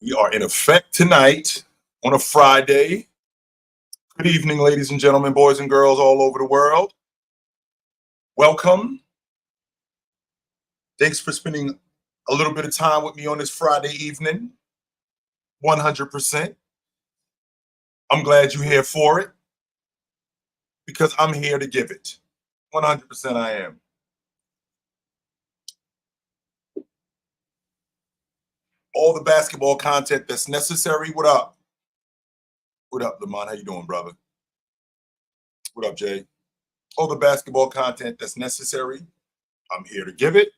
We are in effect tonight on a Friday. Good evening, ladies and gentlemen, boys and girls all over the world. Welcome. Thanks for spending a little bit of time with me on this Friday evening. 100%. I'm glad you're here for it because I'm here to give it. 100% I am. All the basketball content that's necessary. What up? What up, Lamont? How you doing, brother? What up, Jay? All the basketball content that's necessary. I'm here to give it,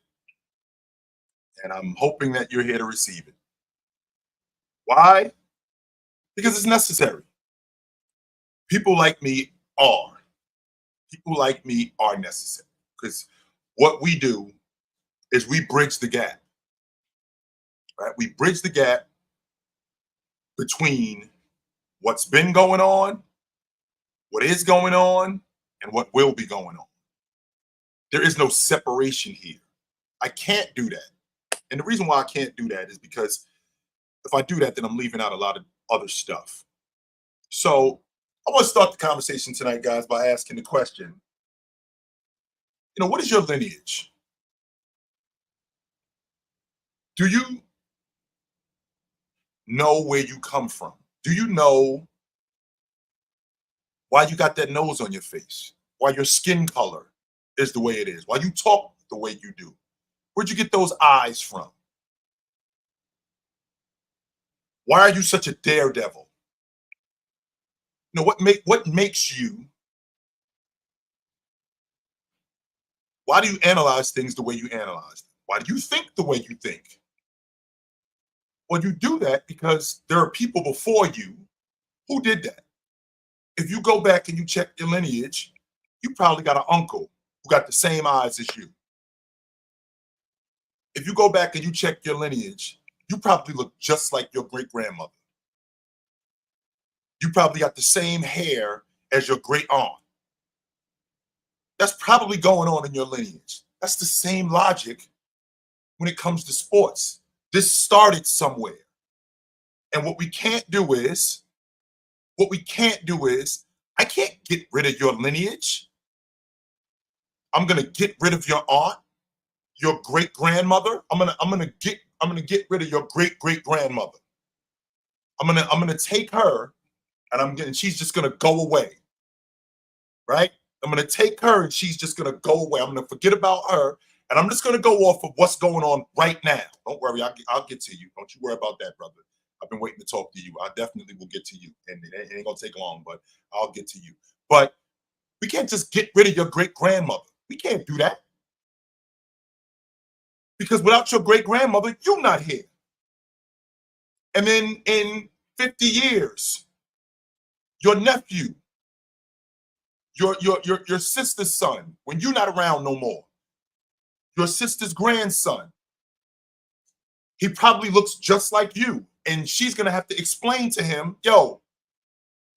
and I'm hoping that you're here to receive it. Why? Because it's necessary. People like me are. People like me are necessary because what we do is we bridge the gap, right? We bridge the gap between what's been going on, what is going on, and what will be going on. There is no separation here. I can't do that. And the reason why I can't do that is because if I do that, then I'm leaving out a lot of other stuff. So I want to start the conversation tonight, guys, by asking the question, what is your lineage? Do you know where you come from? Do you know why you got that nose on your face? Why your skin color is the way it is? Why you talk the way you do? Where'd you get those eyes from? Why are you such a daredevil? What makes you? Why do you analyze things the way you analyze them? Why do you think the way you think? Well, you do that because there are people before you who did that. If you go back and you check your lineage, you probably got an uncle who got the same eyes as you. If you go back and you check your lineage, you probably look just like your great grandmother. You probably got the same hair as your great aunt. That's probably going on in your lineage. That's the same logic when it comes to sports. This started somewhere. And what we can't do is, I can't get rid of your lineage. I'm gonna get rid of your aunt, your great grandmother. I'm gonna get rid of your great great grandmother. I'm gonna take her, and she's just gonna go away, right? I'm gonna take her, and she's just gonna go away. I'm gonna forget about her, and I'm just gonna go off of what's going on right now. Don't worry, I'll get to you. Don't you worry about that, brother. I've been waiting to talk to you. I definitely will get to you, and it ain't gonna take long, but I'll get to you. But we can't just get rid of your great grandmother. We can't do that because without your great grandmother, you're not here. And then in 50 years, your nephew, your sister's son, when you're not around no more, your sister's grandson, he probably looks just like you. And she's gonna have to explain to him, yo,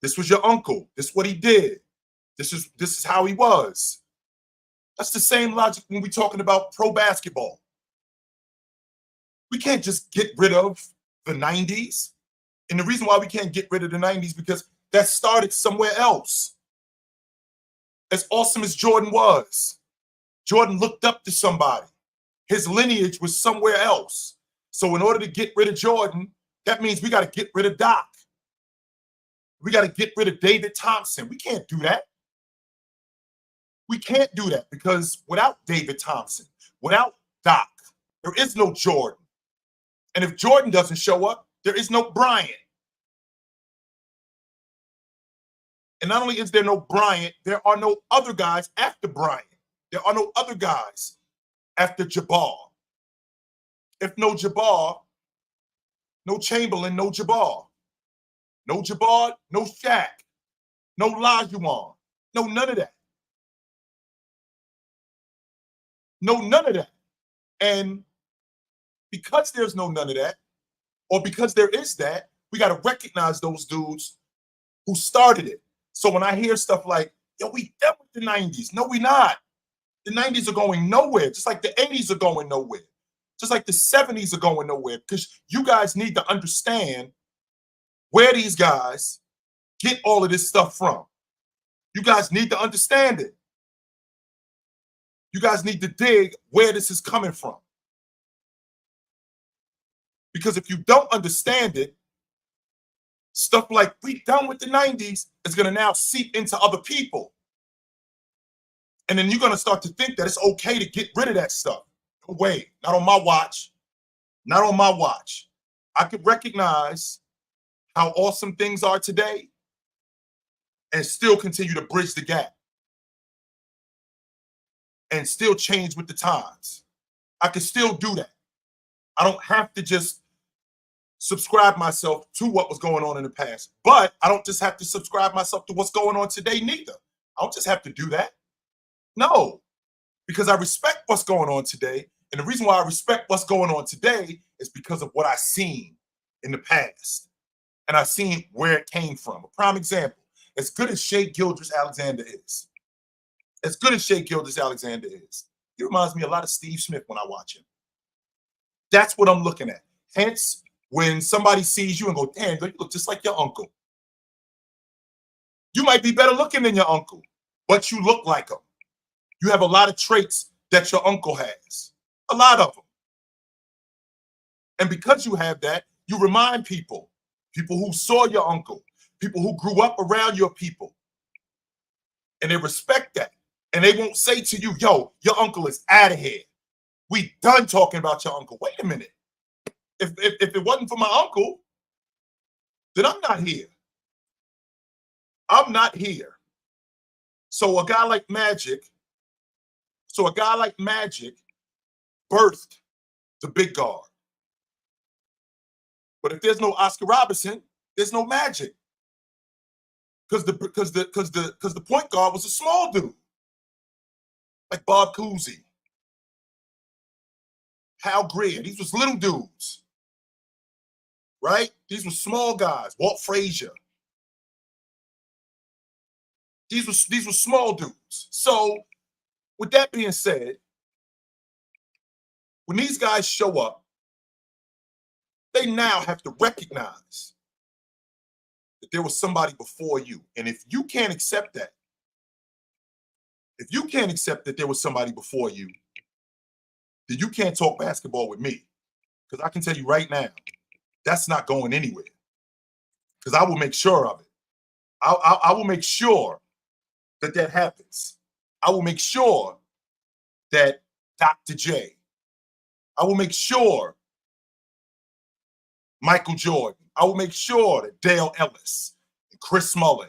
this was your uncle. This is what he did. This is how he was. That's the same logic when we're talking about pro basketball. We can't just get rid of the 90s. And the reason why we can't get rid of the 90s because that started somewhere else. As awesome as Jordan was, Jordan looked up to somebody. His lineage was somewhere else. So in order to get rid of Jordan, that means we got to get rid of Doc. We got to get rid of David Thompson. We can't do that. We can't do that because without David Thompson, without Doc, there is no Jordan. And if Jordan doesn't show up, there is no Bryant. And not only is there no Bryant, there are no other guys after Bryant. There are no other guys after Jabbar. If no Jabbar, no Chamberlain, no Jabbar. No Jabbar, no Shaq, no Lajuan, no none of that. No none of that. And because there's none of that, or because there is that, we got to recognize those dudes who started it. So when I hear stuff like, yo, we done with the 90s. No, we not. The 90s are going nowhere, just like the 80s are going nowhere. Just like the 70s are going nowhere, because you guys need to understand where these guys get all of this stuff from. You guys need to understand it. You guys need to dig where this is coming from. Because if you don't understand it, stuff like we done with the 90s is going to now seep into other people. And then you're going to start to think that it's okay to get rid of that stuff. No way, not on my watch. Not on my watch. I could recognize how awesome things are today and still continue to bridge the gap and still change with the times. I can still do that. I don't have to just subscribe myself to what was going on in the past, but I don't just have to subscribe myself to what's going on today neither. I don't just have to do that. No, because I respect what's going on today. And the reason why I respect what's going on today is because of what I've seen in the past. And I've seen where it came from. A prime example, as good as Shea Gilgeous-Alexander is, he reminds me a lot of Steve Smith when I watch him. That's what I'm looking at. Hence, when somebody sees you and go, damn, you look just like your uncle. You might be better looking than your uncle, but you look like him. You have a lot of traits that your uncle has. A lot of them. And because you have that, you remind people who saw your uncle, people who grew up around your people, and they respect that. And they won't say to you, yo, your uncle is out of here. We done talking about your uncle. Wait a minute. If it wasn't for my uncle, then I'm not here. I'm not here. So a guy like Magic birthed the big guard. But if there's no Oscar Robertson, there's no Magic. Because the point guard was a small dude. Like Bob Cousy, Hal Greer. These was little dudes. Right? These were small guys. Walt Frazier. These were small dudes. So, with that being said, when these guys show up, they now have to recognize that there was somebody before you. And if you can't accept that, if you can't accept that there was somebody before you, then you can't talk basketball with me. Because I can tell you right now, that's not going anywhere. Because I will make sure of it. I will make sure that happens. I will make sure that Dr. J, I will make sure Michael Jordan, I will make sure that Dale Ellis and Chris Mullin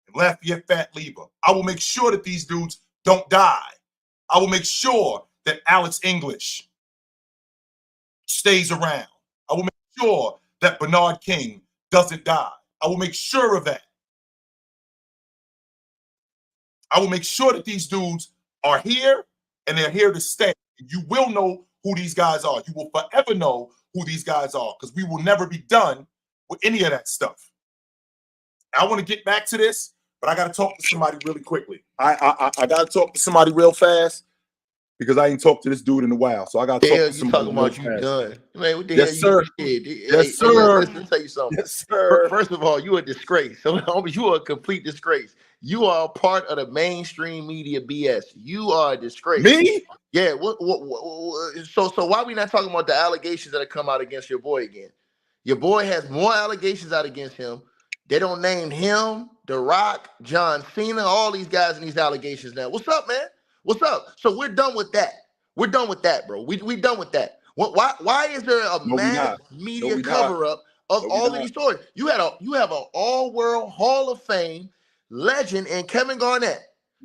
and Lafayette Fat Lever, I will make sure that these dudes don't die. I will make sure that Alex English stays around. I will make sure that Bernard King doesn't die. I will make sure of that. I will make sure that these dudes are here and they're here to stay. You will know who these guys are. You will forever know who these guys are because we will never be done with any of that stuff. I want to get back to this, but I got to talk to somebody really quickly. I got to talk to somebody real fast because I ain't talked to this dude in a while. So I got to talk to somebody real fast. You done. Man, what the yes, hell sir. You did? Yes, sir. Let me tell you something. Yes, sir. First of all, you a disgrace. So you are a complete disgrace. You are a part of the mainstream media BS. You are a disgrace. Me? Yeah. So why are we not talking about the allegations that have come out against your boy again? Your boy has more allegations out against him. They don't name him, The Rock, John Cena, all these guys in these allegations now. What's up, man? What's up? So we're done with that. We're done with that, bro. We done with that. Why is there a mass media cover-up of all of these stories? You have an all-world Hall of Fame legend in Kevin Garnett,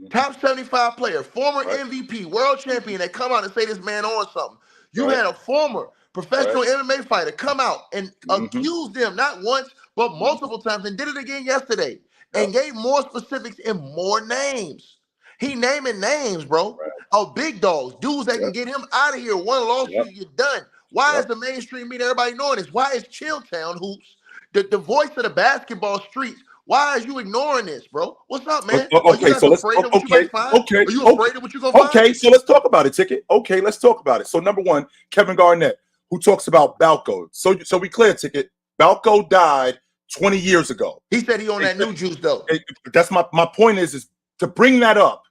top 75 player, former MVP, world champion that come out and say this man on something. You had a former professional MMA fighter come out and accuse them not once but multiple times and did it again yesterday and gave more specifics and more names. He naming names, bro, of big dogs, dudes that can get him out of here. One lawsuit, you're done. Why is the mainstream media, everybody knowing this? Why is Chilltown Hoops, the voice of the basketball streets, Why are you ignoring this, bro? What's up, man? Are you Okay, guys so let's afraid of what you might find? okay, Are you okay, afraid of what you're gonna find? okay. So let's talk about it, Ticket. Okay, let's talk about it. So number one, Kevin Garnett, who talks about Balco. So we clear, Ticket. Balco died 20 years ago. He said he on that new juice though. That's my point is to bring that up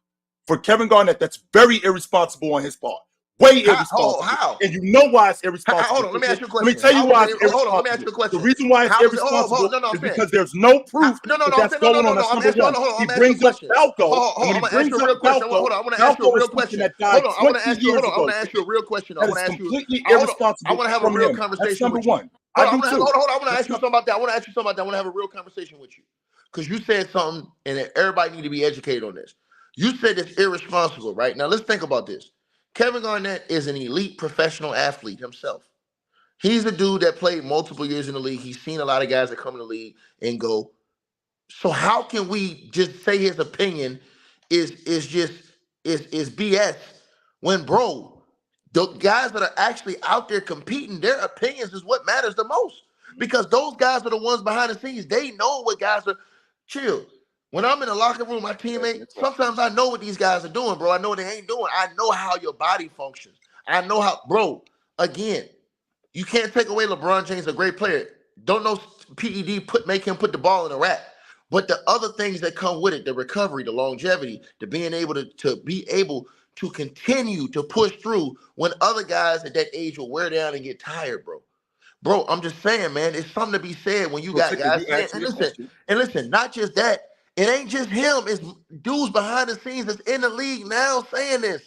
for Kevin Garnett. That's very irresponsible on his part. Way irresponsible. How? And you know why it's irresponsible. Hold on, let me ask you a question. Let me tell you why it's irresponsible. Hold on, let me ask you a question. The reason why it's irresponsible is because there's no proof that's going on. That's number one. He brings up Balco. I'm gonna ask you a real question. Hold on, I want to ask you a real question. Hold on, I want to ask you. Hold on, I want to ask you a real question. I want to ask you. Completely irresponsible. I want to have a real conversation. That's number with you. one. Hold on, I want to ask you something about that. I want to ask you something about that. I want to have a real conversation with you because you said something, and everybody need to be educated on this. You said it's irresponsible, right? Now let's think about this. Kevin Garnett is an elite professional athlete himself. He's a dude that played multiple years in the league. He's seen a lot of guys that come in the league and go. So how can we just say his opinion is BS when, bro, the guys that are actually out there competing, their opinions is what matters the most because those guys are the ones behind the scenes. They know what guys are. Chill. When I'm in the locker room, my teammate, sometimes I know what these guys are doing, bro. I know what they ain't doing. I know how your body functions. I know how, bro, again, you can't take away LeBron James, a great player. Don't know PED make him put the ball in a rack. But the other things that come with it, the recovery, the longevity, the being able to continue to push through when other guys at that age will wear down and get tired, bro. Bro, I'm just saying, man, it's something to be said when you got guys saying, and listen, not just that. It ain't just him. It's dudes behind the scenes that's in the league now saying this.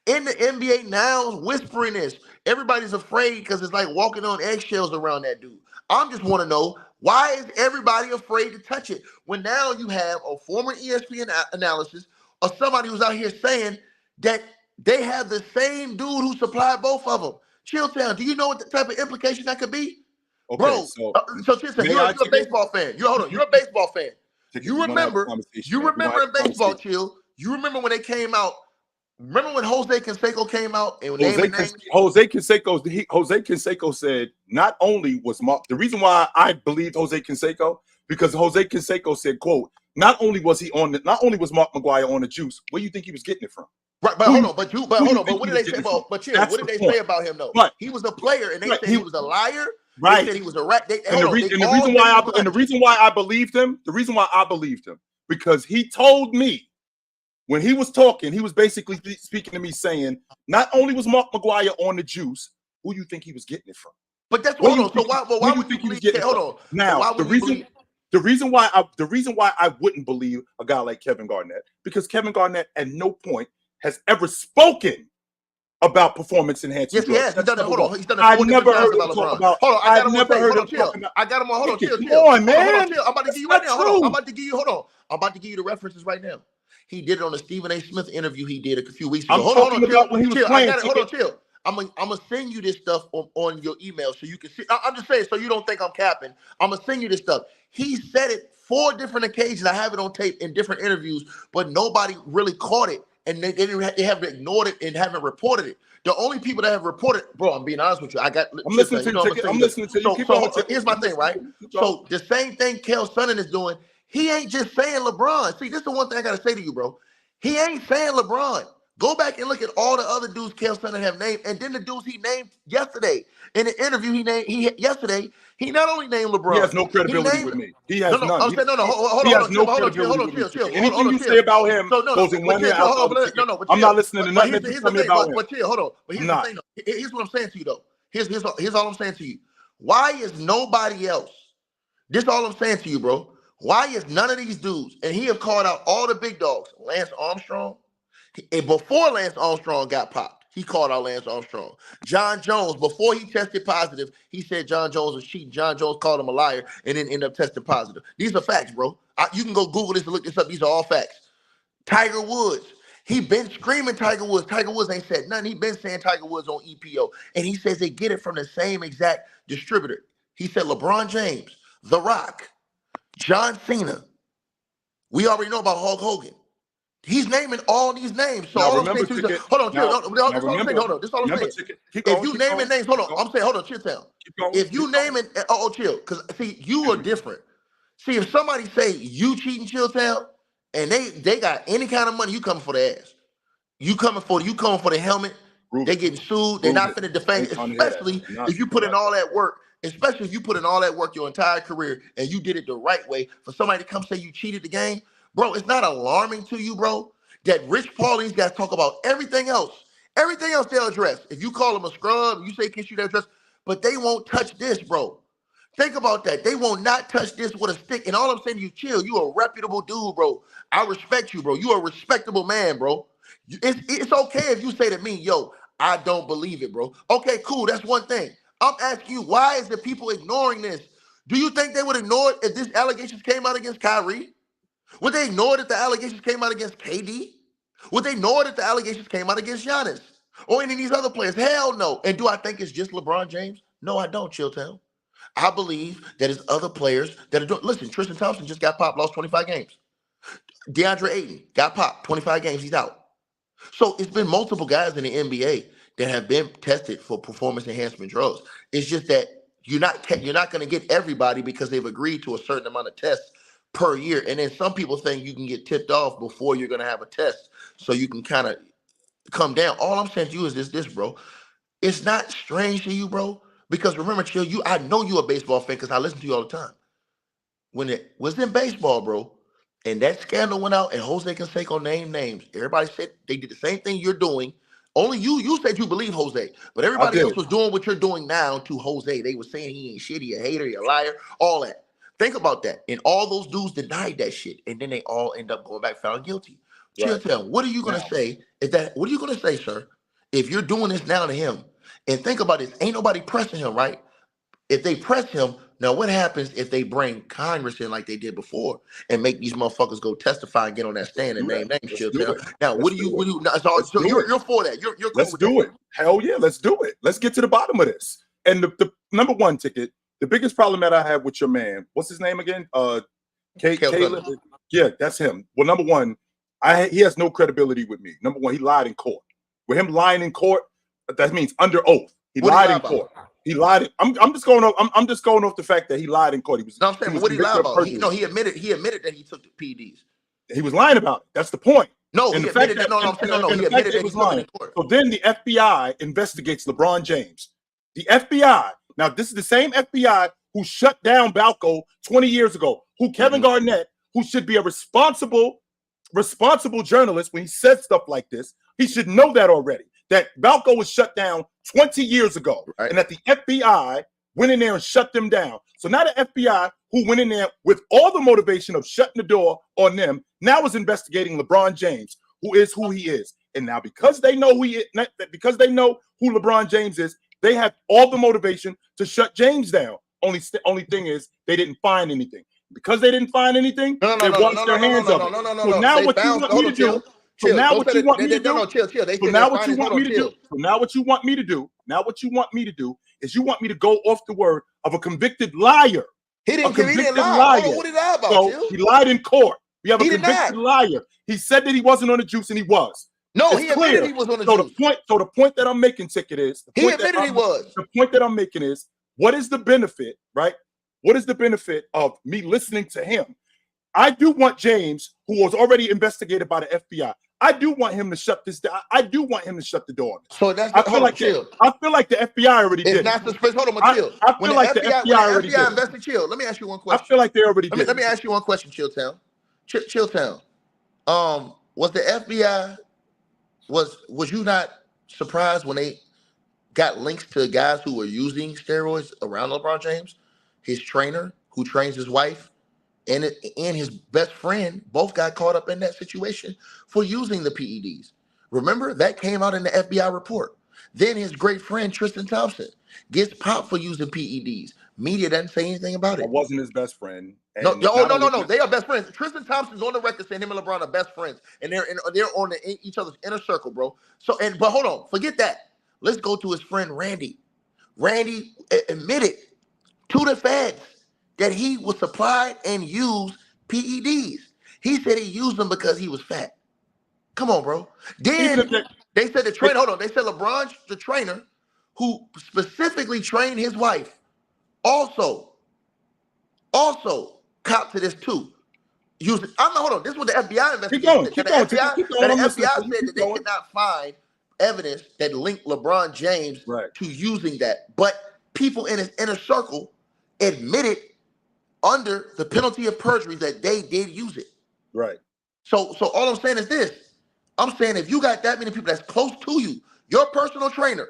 In the NBA now whispering this. Everybody's afraid because it's like walking on eggshells around that dude. I just want to know, why is everybody afraid to touch it? When now you have a former ESPN analysis or somebody who's out here saying that they have the same dude who supplied both of them. Chilltown, do you know what the type of implication that could be? Okay, bro, so Chilltown, you're a baseball fan. You're a baseball fan. You remember in baseball, Chill. You remember when they came out. Remember when Jose Canseco came out and Jose Canseco said not only was the reason why I believed Jose Canseco because Jose Canseco said, "quote Not only was Mark McGwire on the juice. Where do you think he was getting it from?" Right, but hold on, but what did they say about? But Chill, what did they say about him though? But he was a player, and they said he was a liar. Right. They said he was a rat. The reason why I believed him, because he told me when he was talking, he was basically speaking to me saying, not only was Mark McGwire on the juice, who do you think he was getting it from? But that's hold on. So why would you believe? Hold on. Now the reason why I wouldn't believe a guy like Kevin Garnett, because Kevin Garnett at no point has ever spoken about performance enhancing drugs. Yes, he has. He's done it. Hold on. He's done it. I never heard him talk about. Hold on. I got him on tape. I got him on. Hold on. Chill. Come on, man. I'm about to give you right now. Hold on. I'm about to give you. Hold on. I'm about to give you the references right now. He did it on the Stephen A. Smith interview he did a few weeks ago. Hold on. Chill. When he was playing. Hold on. Chill. I'm gonna send you this stuff on your email so you can see. I'm just saying so you don't think I'm capping. I'm gonna send you this stuff. He said it 4 different occasions. I have it on tape in different interviews, but nobody really caught it, and they have ignored it and haven't reported it. The only people that have reported, bro, I'm being honest with you. I'm listening to you. So here's my thing, right? So the same thing Kel Sonnen is doing. He ain't just saying LeBron. See, this is the one thing I gotta say to you, bro. He ain't saying LeBron. Go back and look at all the other dudes Kel Sonnen have named, and then the dudes he named yesterday in the interview yesterday. He not only named LeBron. He has no credibility with me. He has none. I'm saying hold on. Anything you say about him goes in one ear out the other. I'm not listening to nothing that you tell me about him. But chill, hold on. But here's the thing, though. Here's what I'm saying to you, though. Here's all I'm saying to you. Why is nobody else? This is all I'm saying to you, bro. Why is none of these dudes, and he have called out all the big dogs, Lance Armstrong, and before Lance Armstrong got popped, he called out Lance Armstrong. John Jones, before he tested positive, he said John Jones was cheating. John Jones called him a liar and then ended up testing positive. These are facts, bro. You can go Google this and look this up. These are all facts. Tiger Woods, he been screaming Tiger Woods. Tiger Woods ain't said nothing. He been saying Tiger Woods on EPO. And he says they get it from the same exact distributor. He said LeBron James, The Rock, John Cena. We already know about Hulk Hogan. He's naming all these names. So all I'm saying to you, hold on, chill. This all I'm saying. Hold on. This all I'm saying. If you naming names, hold on. I'm saying, hold on, chill town. If you naming, chill, because see, you are different. See, if somebody say you cheating, Chilltown, and they got any kind of money, you coming for the ass. You coming for the helmet. Prove They it. getting sued. They're Prove not it. finna I defend ain't it, trying to hear that. especially I'm not. if you I'm put in not all trying to that work. Especially if you put in all that work your entire career and you did it the right way. For somebody to come say you cheated the game, bro, it's not alarming to you, bro, that Rich Paul and these guys talk about everything else. Everything else they'll address. If you call them a scrub, you say kiss you, they'll address, but they won't touch this, bro. Think about that. They will not touch this with a stick. And all I'm saying, you chill. You a reputable dude, bro. I respect you, bro. You a respectable man, bro. It's okay if you say to me, yo, I don't believe it, bro. Okay, cool. That's one thing. I'm asking you, why is the people ignoring this? Do you think they would ignore it if these allegations came out against Kyrie? Would they ignore it if the allegations came out against KD? Would they ignore it if the allegations came out against Giannis? Or any of these other players? Hell no. And do I think it's just LeBron James? No, I don't, Chilltown. I believe that it's other players that are doing. Listen, Tristan Thompson just got popped, lost 25 games. DeAndre Ayton got popped, 25 games, he's out. So it's been multiple guys in the NBA that have been tested for performance enhancement drugs. It's just that you're not going to get everybody because they've agreed to a certain amount of tests per year. And then some people think you can get tipped off before you're going to have a test, so you can kind of come down. All I'm saying to you is this, bro. It's not strange to you, bro, because remember, Chill, I know you're a baseball fan because I listen to you all the time. When it was in baseball, bro, and that scandal went out and Jose Canseco named names, everybody said they did the same thing you're doing. Only you said you believe Jose, but I everybody else did. was doing what you're doing now to Jose. They were saying he ain't shit, he a hater, he a liar, all that. Think about that. And all those dudes denied that shit. And then they all end up going back found guilty. Right. Chill, what are you gonna Now, say? What are you gonna say, sir? If you're doing this now to him, and think about this, ain't nobody pressing him, right? If they press him, now what happens if they bring Congress in like they did before and make these motherfuckers go testify and get on that let's stand and do that. name names, Let's Chill do Town? it. Now, Let's do it. Let's so do it. you're for that. You're cool Let's with that. do it. Hell yeah, let's do it. Let's get to the bottom of this. And the number one ticket, the biggest problem that I have with your man, what's his name again? Caleb. Yeah, that's him. Well, number one, he has no credibility with me. Number one, he lied in court. With him lying in court, that means under oath. He lied in court. He lied. I'm just going off. I'm just going off the fact that he lied in court. No, I'm saying, but what did he lie about? He admitted that he took the PEDs. He was lying about it. That's the point. No, and he admitted that. No, I'm saying no. He admitted that he took it in court. So then the FBI investigates LeBron James. The FBI. Now this is the same FBI who shut down Balco 20 years ago. Who Kevin Garnett, who should be a responsible journalist when he says stuff like this, he should know that already. That Balco was shut down 20 years ago, right, and that the FBI went in there and shut them down. So now the FBI, who went in there with all the motivation of shutting the door on them, now is investigating LeBron James, who is who he is. And now because they know because they know who LeBron James is, they have all the motivation to shut James down. Only thing is they didn't find anything. Because they didn't find anything, they washed their hands of it. So now what you want me to do? So now what you want me to do? So now what you want me to do? So now what you want me to do? Now what you want me to do is you want me to go off the word of a convicted liar. He didn't lie. Oh, what did he lie about? So he lied in court. We have a convicted liar. He said that he wasn't on the juice, and he was. No, he admitted he was on the juice. So the point that I'm making, Ticket, is he admitted he was. The point that I'm making is, what is the benefit, right? What is the benefit of me listening to him? I do want James, who was already investigated by the FBI. I do want him to shut this down. I do want him to shut the door on this. So that's I feel like the FBI already did. It's not suspicious. Hold on, chill. I feel like the FBI already did. Invested, chill. Let me ask you one question. I feel like they already did. Let me ask you one question, Chilltown. Chilltown. Was the FBI was you not surprised when they got links to guys who were using steroids around LeBron James? His trainer, who trains his wife, and his best friend both got caught up in that situation for using the PEDs. Remember, that came out in the FBI report. Then his great friend, Tristan Thompson, gets popped for using PEDs. Media doesn't say anything about it. I wasn't his best friend. No. They are best friends. Tristan Thompson's on the record saying him and LeBron are best friends, and they're on each other's inner circle, bro. But hold on, forget that. Let's go to his friend Randy. Randy admitted to the feds that he was supplied and used PEDs. He said he used them because he was fat. Come on, bro. Then they said the trainer. Hold on. They said LeBron, the trainer, who specifically trained his wife, also cop to this too. I'm not, hold on. This is what the FBI Keep investigation going. said. Keep The going. FBI, Keep going. I'm the listening. FBI said Keep that they going. could not find evidence that linked LeBron James to using that. But people in his inner circle admitted under the penalty of perjury that they did use it. Right. So all I'm saying is this. I'm saying if you got that many people that's close to you, your personal trainer,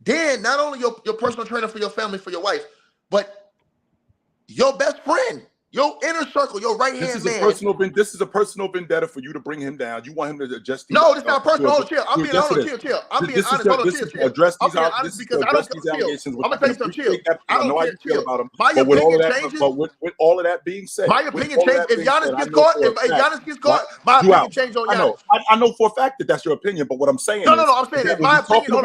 then not only your personal trainer for your family, for your wife, but your best friend, your inner circle, your right-hand man. This is a personal vendetta for you to bring him down. You want him to adjust these. No, it's not personal. Hold on, chill. I'm being honest. Chill. I'm being honest. Hold on, chill. Address these. I'm being honest because I don't these allegations. I'm gonna tell you something. Chill. I know how you feel about them. My opinion changes. But with all of that being said, my opinion changes. If Giannis gets caught, my opinion changes on Giannis. I know for a fact that that's your opinion. But what I'm saying is, no. I'm saying that my opinion.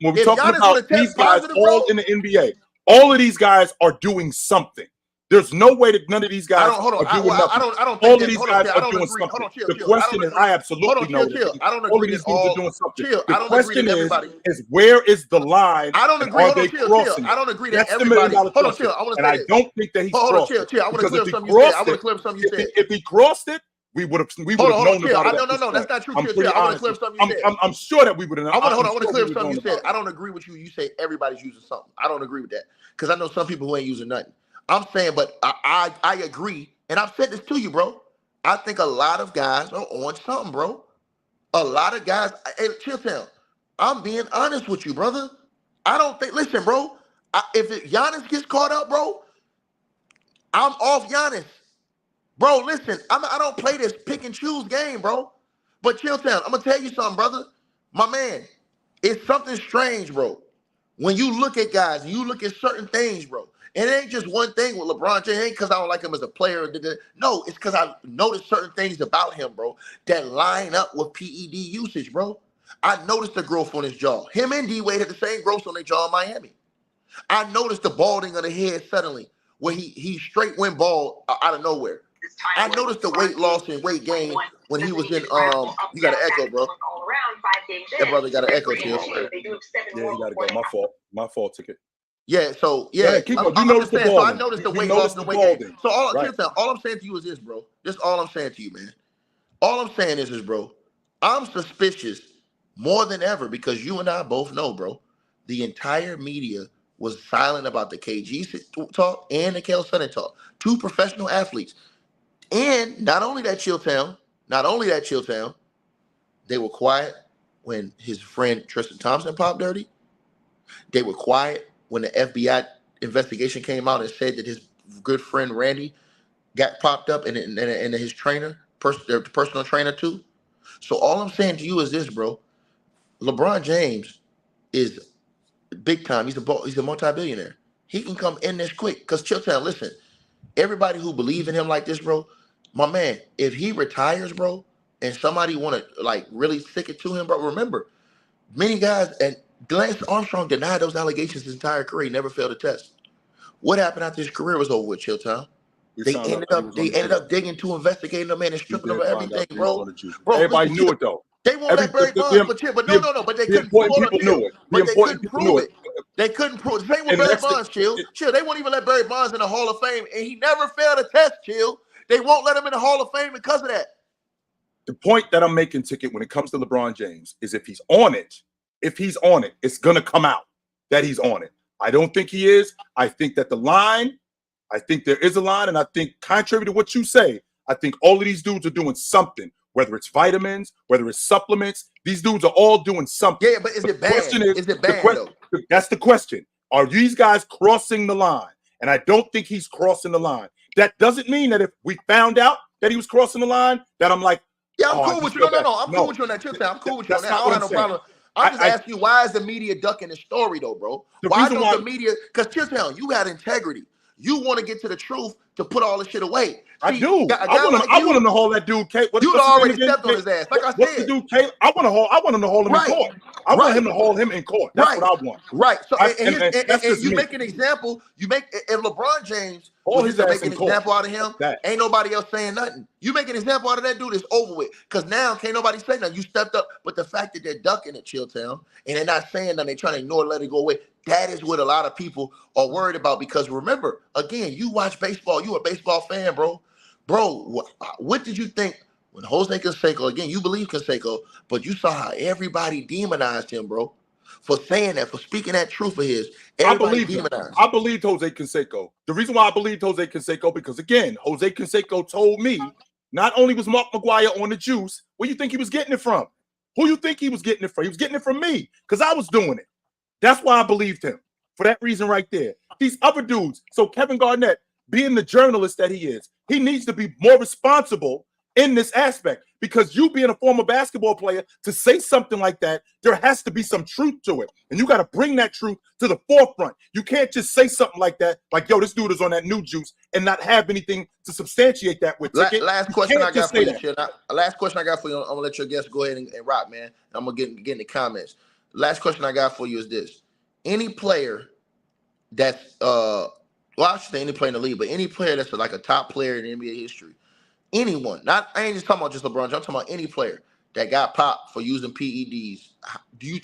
When we're talking about these guys all in the NBA, all of these guys are doing something. There's no way that none of these guys are doing nothing. All of these guys are doing something. The question is, I absolutely know that all of these dudes are doing something. The question is, where is the line? I don't agree. Are they crossing? I don't agree that That's the $1 million question. I want to and I don't think that he's crossed it. I want to clear something you said. I want to clear something you said. If he crossed it, we would have known about it. No, that's not true. I'm pretty honest. I'm sure that we would have. I want to clear something you said. I don't agree with you. You say everybody's using something. I don't agree with that because I know some people who ain't using nothing. I'm saying, but I agree, and I've said this to you, bro. I think a lot of guys are on something, bro. A lot of guys. Hey, chill, town. I'm being honest with you, brother. I don't think. Listen, bro. If Giannis gets caught up, bro, I'm off Giannis. Bro, listen. I don't play this pick and choose game, bro. But chill, town. I'm gonna tell you something, brother. My man, it's something strange, bro. When you look at guys, and you look at certain things, bro. And it ain't just one thing with LeBron James. It ain't because I don't like him as a player. No, it's because I noticed certain things about him, bro, that line up with PED usage, bro. I noticed the growth on his jaw. Him and D-Wade had the same growth on their jaw in Miami. I noticed the balding of the head suddenly, where he straight went bald out of nowhere. I noticed the weight loss and weight gain when he was in you got an echo, bro. That brother got an echo too. Yeah, you gotta go. My fault ticket. Yeah, so yeah, keep going. You noticed the balding. So I noticed the weight loss and the weight gain. So all I'm saying to you is this, bro. This is all I'm saying to you, man. All I'm saying is this, bro. I'm suspicious more than ever because you and I both know, bro. The entire media was silent about the KG talk and the Kel Sutton talk. Two professional athletes. And not only that, Chilltown, they were quiet when his friend Tristan Thompson popped dirty. They were quiet when the FBI investigation came out and said that his good friend Randy got popped up and his trainer, their personal trainer too. So all I'm saying to you is this, bro. LeBron James is big time. He's a multi-billionaire. He can come in this quick. Because Chilltown, listen, everybody who believe in him like this, bro, my man, if he retires, bro, and somebody want to like really stick it to him, bro, remember, many guys, and Lance Armstrong denied those allegations his entire career. He never failed a test. What happened after his career was over with, Chilltown? They ended up digging to investigating the man and stripping him of everything, bro. Everybody knew it though. They won't let Barry Bonds, but no, but they couldn't prove it. But they couldn't prove it. They couldn't prove it. Same with Barry Bonds, Chill. They won't even let Barry Bonds in the Hall of Fame, and he never failed a test, Chill. They won't let him in the Hall of Fame because of that. The point that I'm making, Ticket, when it comes to LeBron James, is if he's on it, it's gonna come out that he's on it. I don't think he is. I think that I think there is a line, and I think contrary to what you say, I think all of these dudes are doing something. Whether it's vitamins, whether it's supplements, these dudes are all doing something. Yeah, but is it bad? Is it bad though? That's the question. Are these guys crossing the line? And I don't think he's crossing the line. That doesn't mean that if we found out that he was crossing the line, that I'm like, yeah, I'm cool with you. No, I'm cool with you on that. I'm cool with you on that. I don't have no problem. I'm just asking you, why is the media ducking the story though, bro? Why don't the media? Because Chilltown, you had integrity. You want to get to the truth to put all this shit away. See, I do. I want him to hold that dude, Kate. You already stepped on his ass. Like I said. What's the dude, Kate? I want him to hold him in court. I want him to hold him in court. That's what I want. Right. So and you make an example. You make if LeBron James was to make an example out of him, ain't nobody else saying nothing. You make an example out of that dude, it's over with. Because now can't nobody say nothing. You stepped up. But the fact that they're ducking at Chilltown and they're not saying nothing, they're trying to ignore it, let it go away. That is what a lot of people are worried about, because remember, again, you watch baseball. You a baseball fan, bro. Bro, what did you think when Jose Canseco, again, you believe Canseco, but you saw how everybody demonized him, bro, for saying that, for speaking that truth of his. Everybody demonized. I believed Jose Canseco. The reason why I believed Jose Canseco, because, again, Jose Canseco told me not only was Mark McGwire on the juice, where you think he was getting it from? Who you think he was getting it from? He was getting it from me, because I was doing it. That's why I believed him, for that reason right there. These other dudes, so Kevin Garnett, being the journalist that he is, he needs to be more responsible in this aspect, because you being a former basketball player, to say something like that, there has to be some truth to it. And you got to bring that truth to the forefront. You can't just say something like that, like, yo, this dude is on that new juice, and not have anything to substantiate that with. Last question I got for you, Chill. Last question I got for you. I'm going to let your guest go ahead and rock, man. I'm going to get in the comments. Last question I got for you is this. Any player that's, well, I should say any player in the league, but any player that's like a top player in NBA history, anyone, I ain't just talking about just LeBron, I'm talking about any player that got popped for using PEDs,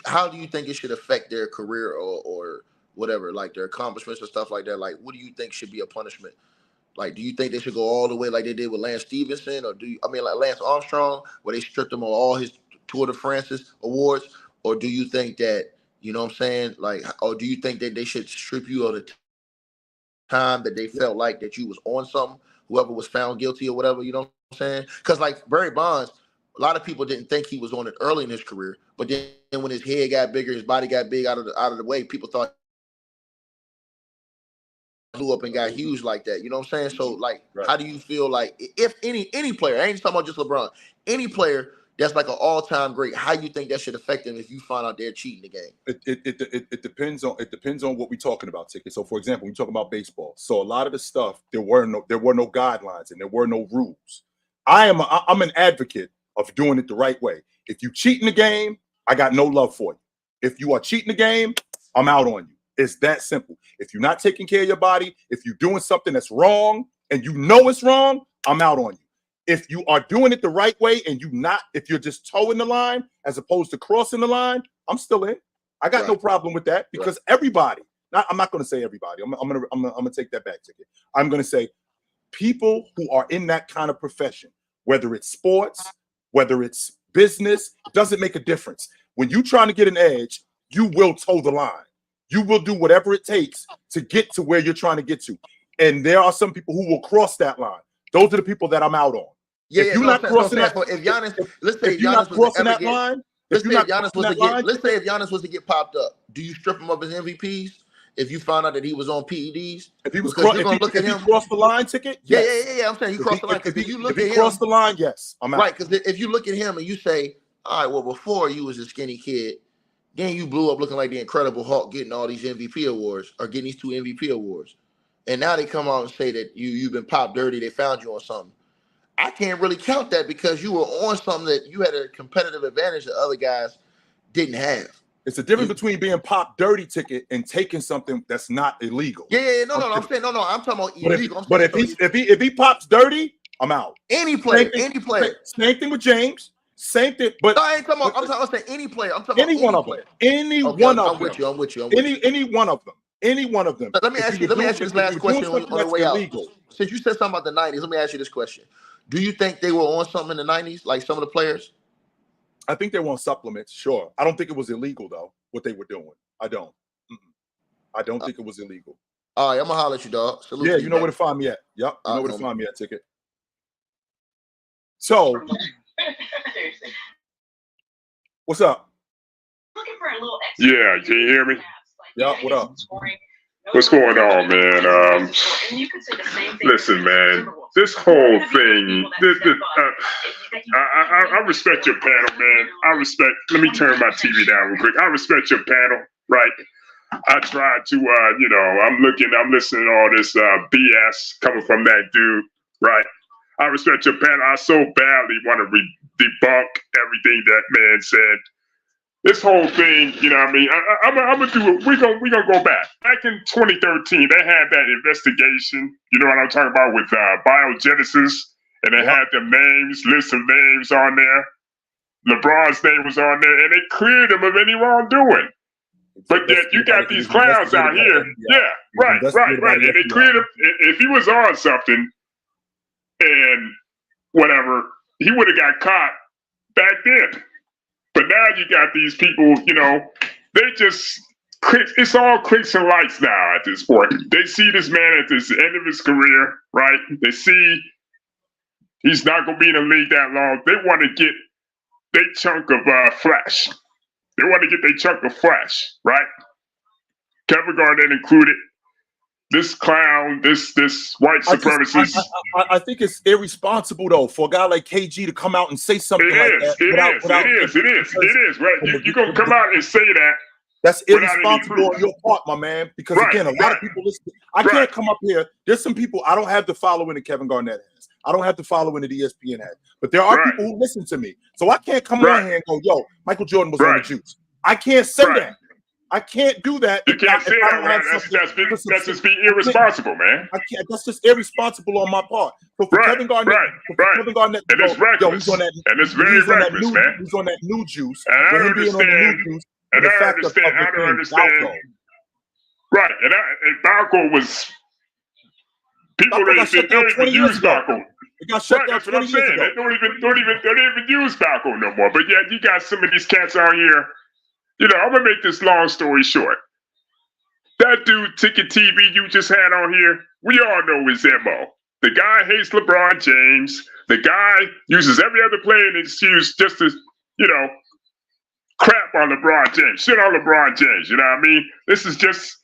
how do you think it should affect their career or whatever, like their accomplishments or stuff like that? Like, what do you think should be a punishment? Like, do you think they should go all the way like they did with Lance Stevenson, or like Lance Armstrong, where they stripped him of all his Tour de France awards? Or do you think that, you know what I'm saying, like, or do you think that they should strip you of the time that they felt like that you was on something, whoever was found guilty or whatever, you know what I'm saying? Because like Barry Bonds, a lot of people didn't think he was on it early in his career, but then when his head got bigger, his body got big out of the way, people thought he blew up and got huge like that. You know what I'm saying? So like, How do you feel like if any player, I ain't talking about just LeBron, any player that's like an all-time great, how you think that should affect them if you find out they're cheating the game? It depends on what we're talking about, Ticket. So for example, we talk about baseball. So a lot of the stuff, there were no guidelines and there were no rules. I'm an advocate of doing it the right way. If you cheat in the game, I got no love for you. If you are cheating the game, I'm out on you. It's that simple. If you're not taking care of your body, if you're doing something that's wrong and you know it's wrong, I'm out on you. If you are doing it the right way and if you're just toeing the line as opposed to crossing the line, I'm still in. I got no problem with that, because everybody, I'm not going to say everybody. I'm going to take that back, Ticket. I'm going to say people who are in that kind of profession, whether it's sports, whether it's business, it doesn't make a difference. When you're trying to get an edge, you will toe the line. You will do whatever it takes to get to where you're trying to get to. And there are some people who will cross that line. Those are the people that I'm out on. If you're not crossing that, if Giannis, let's say if you're not crossing that line, let's say if Giannis was to get popped up, do you strip him of his MVPs if you found out that he was on PEDs? If he was crossed the line, Ticket, yes. Yeah. I'm saying he crossed the line, because if you look at him, crossed the line, yes, I'm out. Right, because if you look at him and you say, all right, well, before you was a skinny kid, then you blew up looking like the Incredible Hulk, getting all these MVP awards, or getting these 2 MVP awards, and now they come out and say that you've been popped dirty, they found you on something. I can't really count that, because you were on something that you had a competitive advantage that other guys didn't have. It's a difference between being popped dirty, Ticket, and taking something that's not illegal. I'm talking about illegal. But if he pops dirty, I'm out. Any player. Same thing with James. Same thing. But no, I ain't talking about. I'm talking about any player. I'm talking about any one of them. Any one of them. I'm with you. Any one of them. Any one of them. Let me ask you this last question on the way out. Since you said something about the 90s, let me ask you this question. Do you think they were on something in the 90s, like some of the players? I think they were on supplements, sure. I don't think it was illegal, though, what they were doing. I don't. I don't think it was illegal. All right, I'm going to holler at you, dog. Salute you know where to find me at. Yep, you know where to find me at, Ticket. So, what's up? Looking for a little extra. Yeah, can you hear me? Yeah, what up? What's going on, man? Listen, man, this whole thing, I respect your panel, man. Let me turn my TV down real quick. I respect your panel, right? I tried to, I'm listening to all this BS coming from that dude, right? I respect your panel. I so badly want to debunk everything that man said. This whole thing, you know what I mean? I'm gonna do it. We're gonna go back. Back in 2013, they had that investigation, you know what I'm talking about, with biogenesis, and they had the list of names on there. LeBron's name was on there, and they cleared him of any wrongdoing. But yet you got these clowns out here. Yeah, right. And they cleared him. If he was on something and whatever, he would have got caught back then. But now you got these people, you know, they just it's all clicks and lights now at this point. They see this man at this end of his career, right? They see he's not going to be in the league that long. They want to get their chunk of flesh. They want to get their chunk of flesh, right? Kevin Garnett included. This clown, this white supremacist. I think it's irresponsible though for a guy like KG to come out and say something like that. It is. Right? You're gonna come out and say that. That's irresponsible on your part, my man. Because again, a lot of people listen. I can't come up here. There's some people I don't have the following that Kevin Garnett has. I don't have the following that ESPN has. But there are people who listen to me. So I can't come on here and go, yo, Michael Jordan was on the juice. I can't say that. I can't do that. You can't say that, right? That's just being irresponsible, man. I can't. That's just irresponsible on my part. So for Kevin Garnett, Kevin Garnett, and it's reckless. And it's very reckless, man. He's on that new juice. And I don't understand. And I don't understand. Right, and Balco was people that don't even use Balco. It got shut down. That's what I'm saying. They don't even use Balco no more. But yet you got some of these cats out here. You know, I'm gonna make this long story short. That dude, Ticket TV, you just had on here, we all know his MO. The guy hates LeBron James. The guy uses every other player in excuse just to, you know, crap on LeBron James, shit on LeBron James. You know what I mean? This is just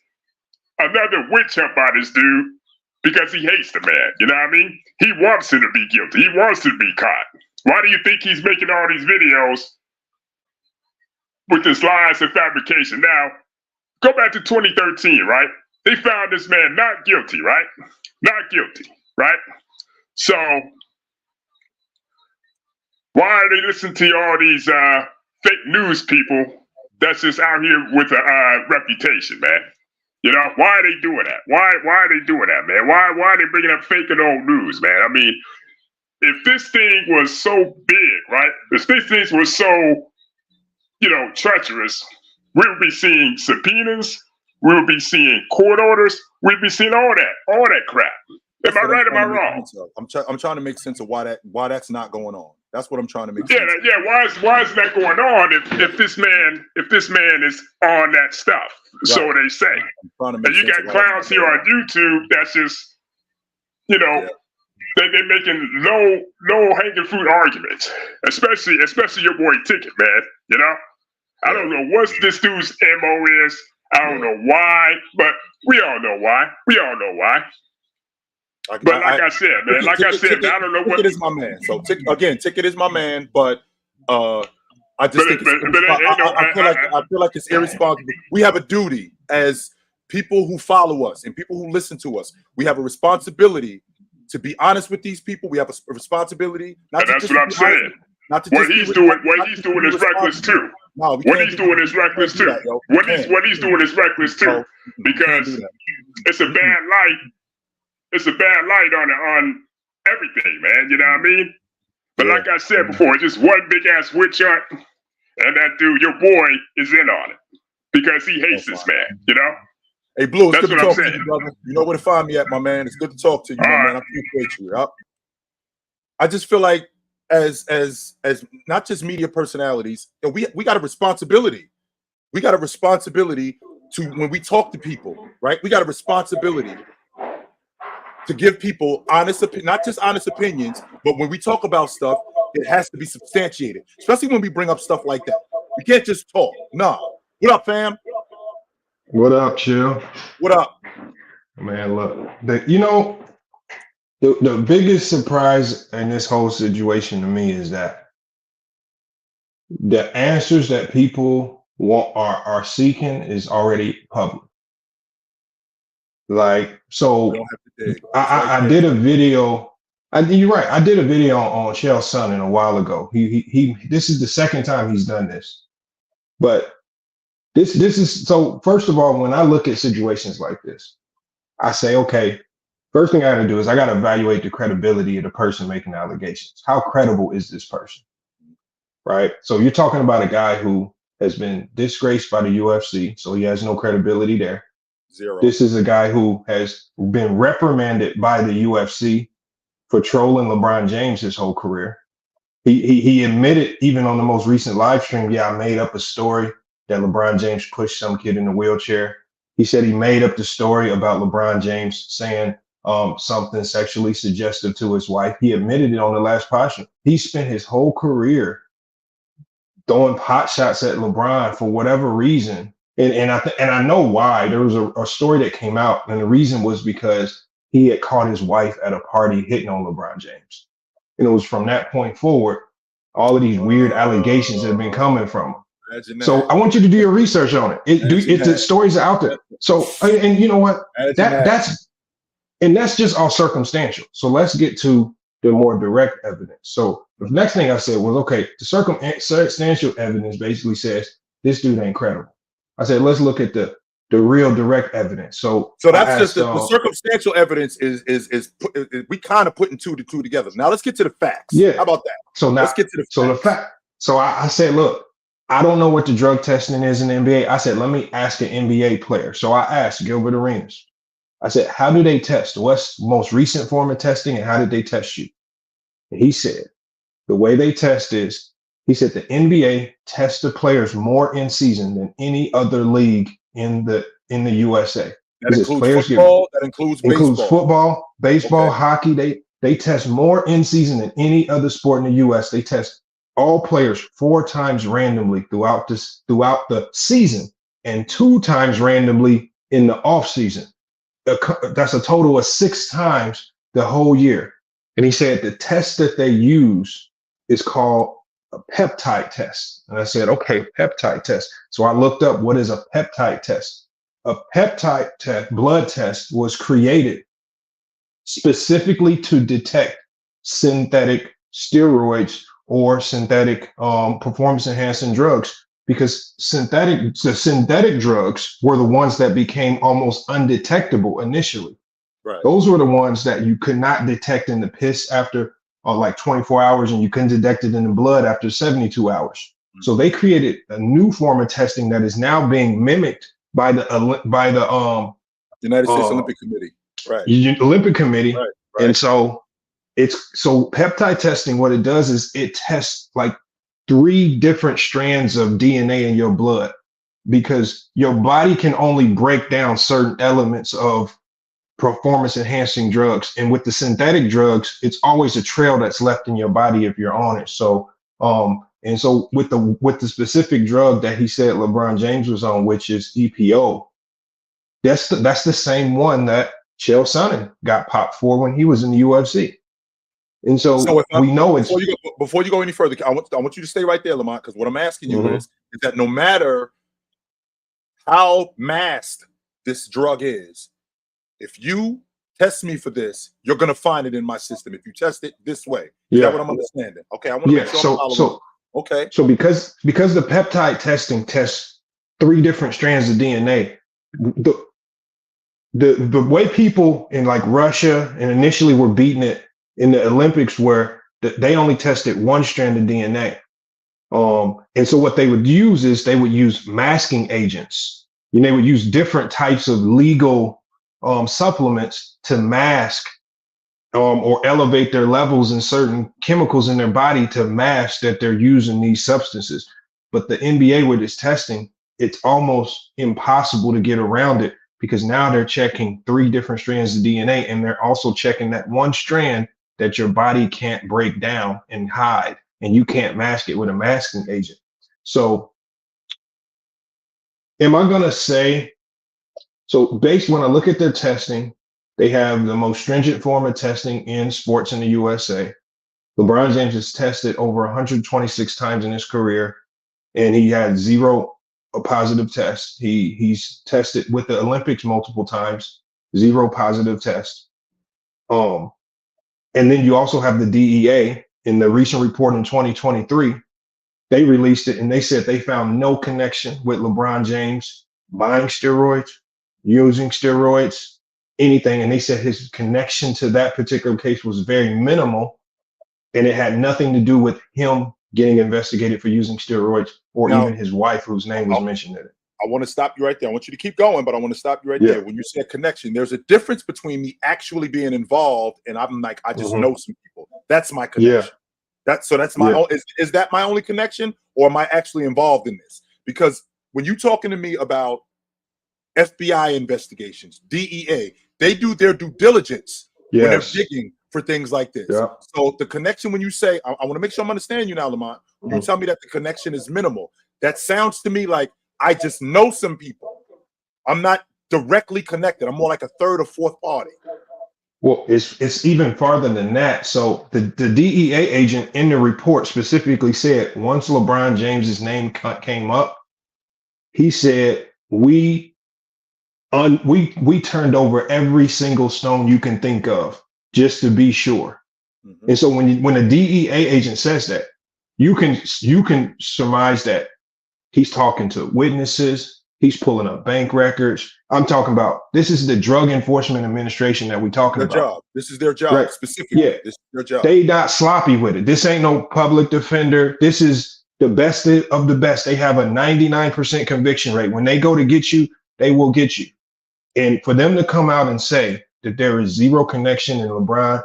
another witch hunt by this dude because he hates the man. You know what I mean? He wants him to be guilty. He wants to be caught. Why do you think he's making all these videos with this lies and fabrication? Now, go back to 2013, right? They found this man not guilty, right? Not guilty, right? So, why are they listening to all these fake news people that's just out here with a reputation, man? You know, why are they doing that? Why are they doing that, man? Why are they bringing up fake and old news, man? I mean, if this thing was so big, right? If this thing was so, you know, treacherous, we would be seeing subpoenas, we would be seeing court orders, we'd be seeing all that crap. Am I right? Am I wrong? I'm trying to make sense of why that's not going on. That's what I'm trying to make sense of. Yeah. Why is that going on if this man is on that stuff? Right. So they say. And you got clowns here on YouTube that's just, you know, they're making low hanging fruit arguments, especially your boy Ticket, man. You know, I don't know what this dude's MO is. I don't know why, but we all know why. But like I said, man, Ticket, I don't know what. Ticket is my man. So Ticket is my man, but I just think I feel like it's irresponsible. We have a duty as people who follow us and people who listen to us. We have a responsibility to be honest with these people. We have a responsibility. And that's what I'm saying. What he's doing is reckless too. No, what he's doing is reckless too. What he's doing is reckless too, because it's a bad light. It's a bad light on everything, man. You know what I mean? But like I said before, just one big ass witch hunt, and that dude, your boy, is in on it because he hates this man. You know? Hey, Blue, it's good to talk to you, brother. You know where to find me at, my man. It's good to talk to you, my man. I appreciate you. I just feel like as not just media personalities, we got a responsibility. We got a responsibility to, when we talk to people, right? We got a responsibility to give people not just honest opinions, but when we talk about stuff, it has to be substantiated, especially when we bring up stuff like that. We can't just talk. Nah. What up, fam? What up, Chill? What up? Man, look, the biggest surprise in this whole situation to me is that the answers that people are seeking is already public. Like, so I did a video. You're right. I did a video on Chael's son a while ago. He this is the second time he's done this. But this is, so first of all, when I look at situations like this, I say, okay, first thing I got to do is I got to evaluate the credibility of the person making the allegations. How credible is this person? Right? So you're talking about a guy who has been disgraced by the UFC, so he has no credibility there. Zero. This is a guy who has been reprimanded by the UFC for trolling LeBron James his whole career. He admitted even on the most recent live stream, yeah, I made up a story that LeBron James pushed some kid in a wheelchair. He said he made up the story about LeBron James saying something sexually suggestive to his wife. He admitted it on the last podcast. He spent his whole career throwing pot shots at LeBron for whatever reason. And I know why. There was a story that came out, and the reason was because he had caught his wife at a party hitting on LeBron James. And it was from that point forward, all of these weird allegations have been coming from him. So I want you to do your research on it. The stories are out there. So, and you know what? That's just all circumstantial. So let's get to the more direct evidence. So the next thing I said was, okay, the circumstantial evidence basically says this dude ain't credible. I said, let's look at the real direct evidence. So that's just the circumstantial evidence is we kind of putting two to two together. Now let's get to the facts. Yeah. How about that? So now let's get to the facts. So I said, look, I don't know what the drug testing is in the NBA. I said, let me ask an NBA player. So I asked Gilbert Arenas. I said, how do they test? What's the most recent form of testing, and how did they test you? And he said, the way they test is, he said the NBA tests the players more in season than any other league in the USA. That includes football. That includes baseball. Includes football, baseball, okay. Hockey. They test more in season than any other sport in the US. They test all players 4 times randomly throughout the season, and 2 times randomly in the off season. That's a total of 6 times the whole year. And he said the test that they use is called a peptide test. And I said, okay, peptide test. So I looked up what is a peptide test. A peptide blood test was created specifically to detect synthetic steroids or synthetic performance enhancing drugs, because the synthetic drugs were the ones that became almost undetectable initially. Right. Those were the ones that you could not detect in the piss after like 24 hours, and you couldn't detect it in the blood after 72 hours. Mm-hmm. So they created a new form of testing that is now being mimicked by the United States Olympic Committee. Right. Olympic Committee. Right. And so peptide testing, what it does is it tests like 3 different strands of DNA in your blood, because your body can only break down certain elements of performance enhancing drugs. And with the synthetic drugs, it's always a trail that's left in your body if you're on it. So and so with the specific drug that he said LeBron James was on, which is EPO, that's the same one that Chael Sonnen got popped for when he was in the UFC. And so we know it's before you go any further, I want you to stay right there, Lamont, because what I'm asking you is that no matter how masked this drug is, if you test me for this, you're gonna find it in my system. If you test it this way, is that what I'm understanding? Okay, I want to make sure I'm following. Okay. So because the peptide testing tests 3 different strands of DNA, the way people in like Russia and initially were beating it in the Olympics were that they only tested 1 strand of DNA. And so what they would use is they would use masking agents, and they would use different types of legal supplements to mask or elevate their levels in certain chemicals in their body to mask that they're using these substances. But the NBA with its testing, it's almost impossible to get around it, because now they're checking 3 different strands of DNA, and they're also checking that 1 strand that your body can't break down and hide, and you can't mask it with a masking agent. So am I going to say, so based when I look at their testing, they have the most stringent form of testing in sports in the USA. LeBron James has tested over 126 times in his career, and he had 0 positive tests. He's tested with the Olympics multiple times, 0 positive tests. And then you also have the DEA in the recent report in 2023. They released it, and they said they found no connection with LeBron James buying steroids, using steroids, anything. And they said his connection to that particular case was very minimal, and it had nothing to do with him getting investigated for using steroids, or Now, even his wife, whose name was mentioned in it. I want to stop you right there. I want you to keep going, but I want to stop you right there. When you say a connection, there's a difference between me actually being involved and I'm like, I just know some people. That's my connection. That's my is that my only connection, or am I actually involved in this? Because when you're talking to me about FBI investigations, DEA, they do their due diligence when they're digging for things like this. So the connection, when you say, I want to make sure I'm understanding you now, Lamont, you tell me that the connection is minimal. That sounds to me like I just know some people. I'm not directly connected. I'm more like a third or fourth party. Well, it's even farther than that. So the DEA agent in the report specifically said once LeBron James's name came up, he said we turned over every single stone you can think of just to be sure. And so when a DEA agent says that, you can surmise that he's talking to witnesses. He's pulling up bank records. I'm talking about, this is the Drug Enforcement Administration that we're talking about. Job. This is their job, specifically. Yeah. This is their job. They not sloppy with it. This ain't no public defender. This is the best of the best. They have a 99% conviction rate. When they go to get you, they will get you. And for them to come out and say that there is zero connection and LeBron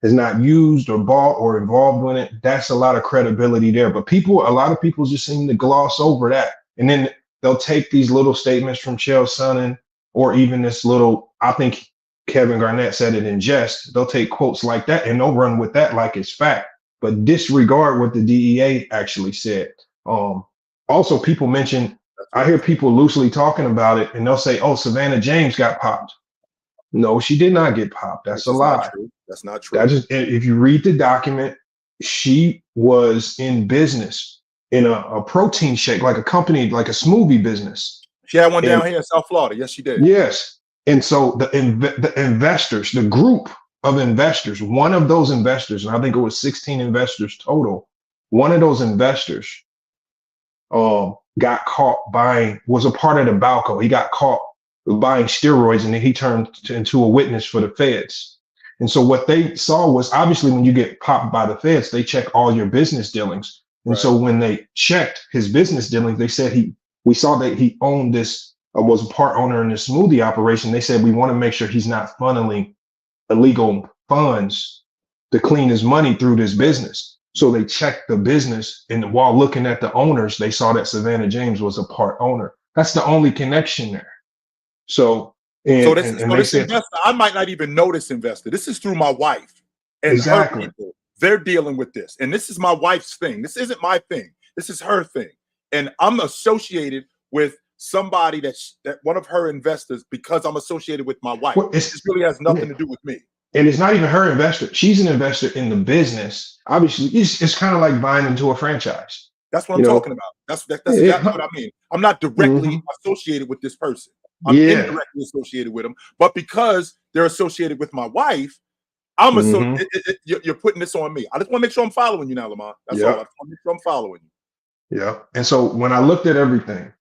is not used or bought or involved in it, that's a lot of credibility there. But a lot of people just seem to gloss over that. And then they'll take these little statements from Chael Sonnen, or even this little, I think Kevin Garnett said it in jest. They'll take quotes like that and they'll run with that like it's fact, but disregard what the DEA actually said. Also, people mention, I hear people loosely talking about it and they'll say, oh, Savannah James got popped. No, she did not get popped. That's a lie. That's not true. If you read the document, she was in business in a protein shake, like a company, like a smoothie business. She had one down here in South Florida. Yes, she did. Yes. And so the investors, the group of investors, one of those investors, and I think it was 16 investors total, one of those investors got caught was a part of the Balco. He got caught buying steroids, and then he turned into a witness for the feds. And so what they saw was, obviously when you get popped by the feds, they check all your business dealings. And so when they checked his business dealings, they said we saw that he owned this, was a part owner in the smoothie operation. They said, we want to make sure he's not funneling illegal funds to clean his money through this business. So they checked the business, and while looking at the owners, they saw that Savannah James was a part owner. That's the only connection there. So this investor, I might not even know this investor. This is through my wife and her people. They're dealing with this, and this is my wife's thing. This isn't my thing. This is her thing, and I'm associated with somebody that one of her investors because I'm associated with my wife. Well, this really has nothing to do with me. And it's not even her investor. She's an investor in the business. Obviously, it's kind of like buying into a franchise. That's what I'm talking about. That's exactly what I mean. I'm not directly associated with this person. I'm indirectly associated with them, but because they're associated with my wife, you're putting this on me. I just want to make sure I'm following you now, Lamont. That's all. I just want to make sure I'm following you. Yeah. And so when I looked at everything,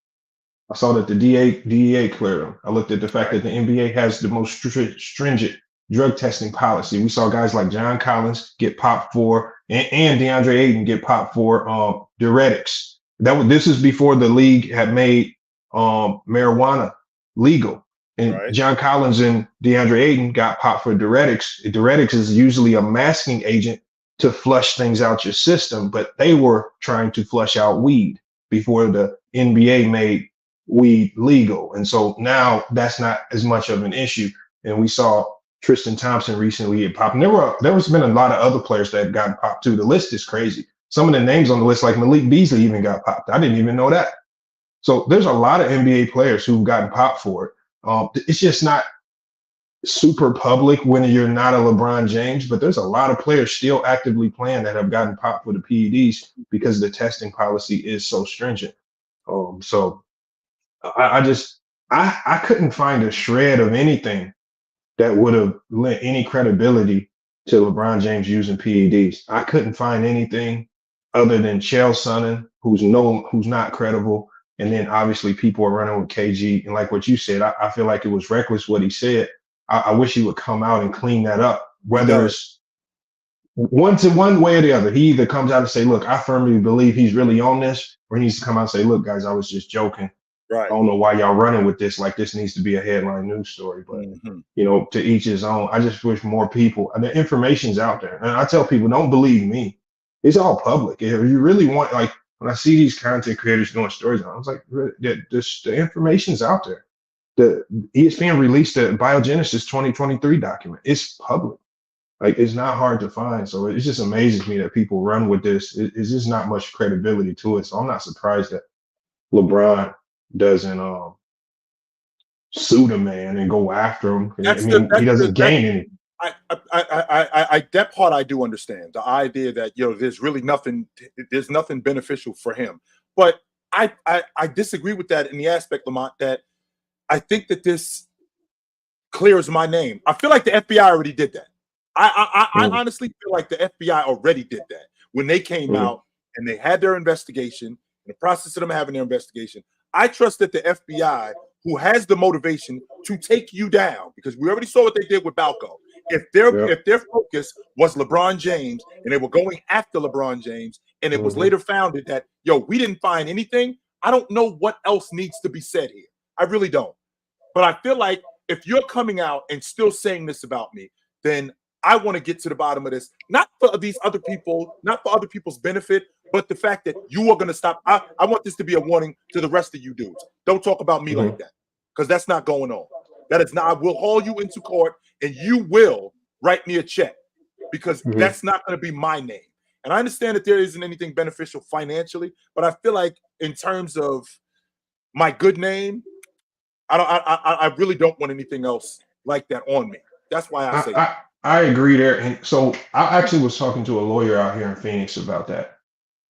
I saw that the DEA cleared them. I looked at the fact that the NBA has the most stringent drug testing policy. We saw guys like John Collins get popped for, and DeAndre Ayton get popped for diuretics. This is before the league had made marijuana legal. And John Collins and DeAndre Ayton got popped for diuretics. Diuretics is usually a masking agent to flush things out your system, but they were trying to flush out weed before the NBA made weed legal. And so now that's not as much of an issue. And we saw Tristan Thompson recently get popped. And there has been a lot of other players that have gotten popped too. The list is crazy. Some of the names on the list, like Malik Beasley, even got popped. I didn't even know that. So there's a lot of NBA players who've gotten popped for it. It's just not super public when you're not a LeBron James, but there's a lot of players still actively playing that have gotten popped for the PEDs because the testing policy is so stringent. So I couldn't find a shred of anything that would have lent any credibility to LeBron James using PEDs. I couldn't find anything other than Chael Sonnen, who's not credible. And then obviously people are running with KG. And like what you said, I feel like it was reckless what he said. I wish he would come out and clean that up. Whether it's one way or the other. He either comes out and say, "Look, I firmly believe he's really on this," or he needs to come out and say, "Look, guys, I was just joking. Right. I don't know why y'all running with this. Like this needs to be a headline news story." But to each his own. I just wish more people. And the information's out there, and I tell people, don't believe me. It's all public. If you really want, like when I see these content creators doing stories, I was like, the information's out there. The ESPN released the Biogenesis 2023 document. It's public. Like it's not hard to find. So it just amazes me that people run with this. It's just not much credibility to it. So I'm not surprised that LeBron doesn't sue the man and go after him. He doesn't gain anything. That part I do understand. The idea that there's really nothing beneficial for him. But I disagree with that in the aspect, Lamont, that I think that this clears my name. I feel like the FBI already did that. I honestly feel like the FBI already did that when they came out and they had their investigation. In the process of them having their investigation, I trust that the FBI, who has the motivation to take you down, because we already saw what they did with Balco. If their focus was LeBron James and they were going after LeBron James, and it was later found that we didn't find anything, I don't know what else needs to be said here. I really don't. But I feel like if you're coming out and still saying this about me, then I want to get to the bottom of this, not for these other people, not for other people's benefit, but the fact that you are going to stop. I want this to be a warning to the rest of you dudes. Don't talk about me like that, because that's not going on. That is not. I will haul you into court, and you will write me a check, because that's not going to be my name. And I understand that there isn't anything beneficial financially, but I feel like in terms of my good name, I really don't want anything else like that on me. That's why I say that. I agree there. And so I actually was talking to a lawyer out here in Phoenix about that.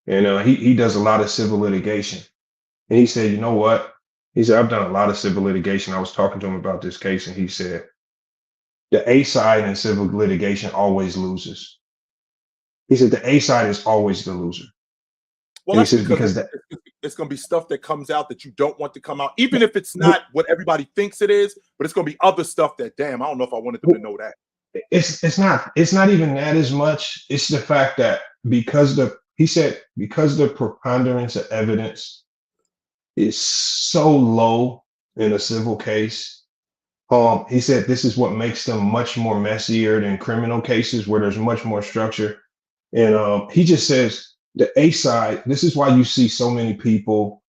And he does a lot of civil litigation. And he said, you know what? He said, I've done a lot of civil litigation. I was talking to him about this case, and he said, the A side in civil litigation always loses. He said, the A side is always the loser. Well, that's because it's going to be stuff that comes out that you don't want to come out, even if it's not what everybody thinks it is, but it's going to be other stuff that, damn, I don't know if I wanted them to know that. It's not even that as much. It's the fact that because the preponderance of evidence is so low in a civil case, he said this is what makes them much more messier than criminal cases where there's much more structure. And he just says the A side, this is why you see so many people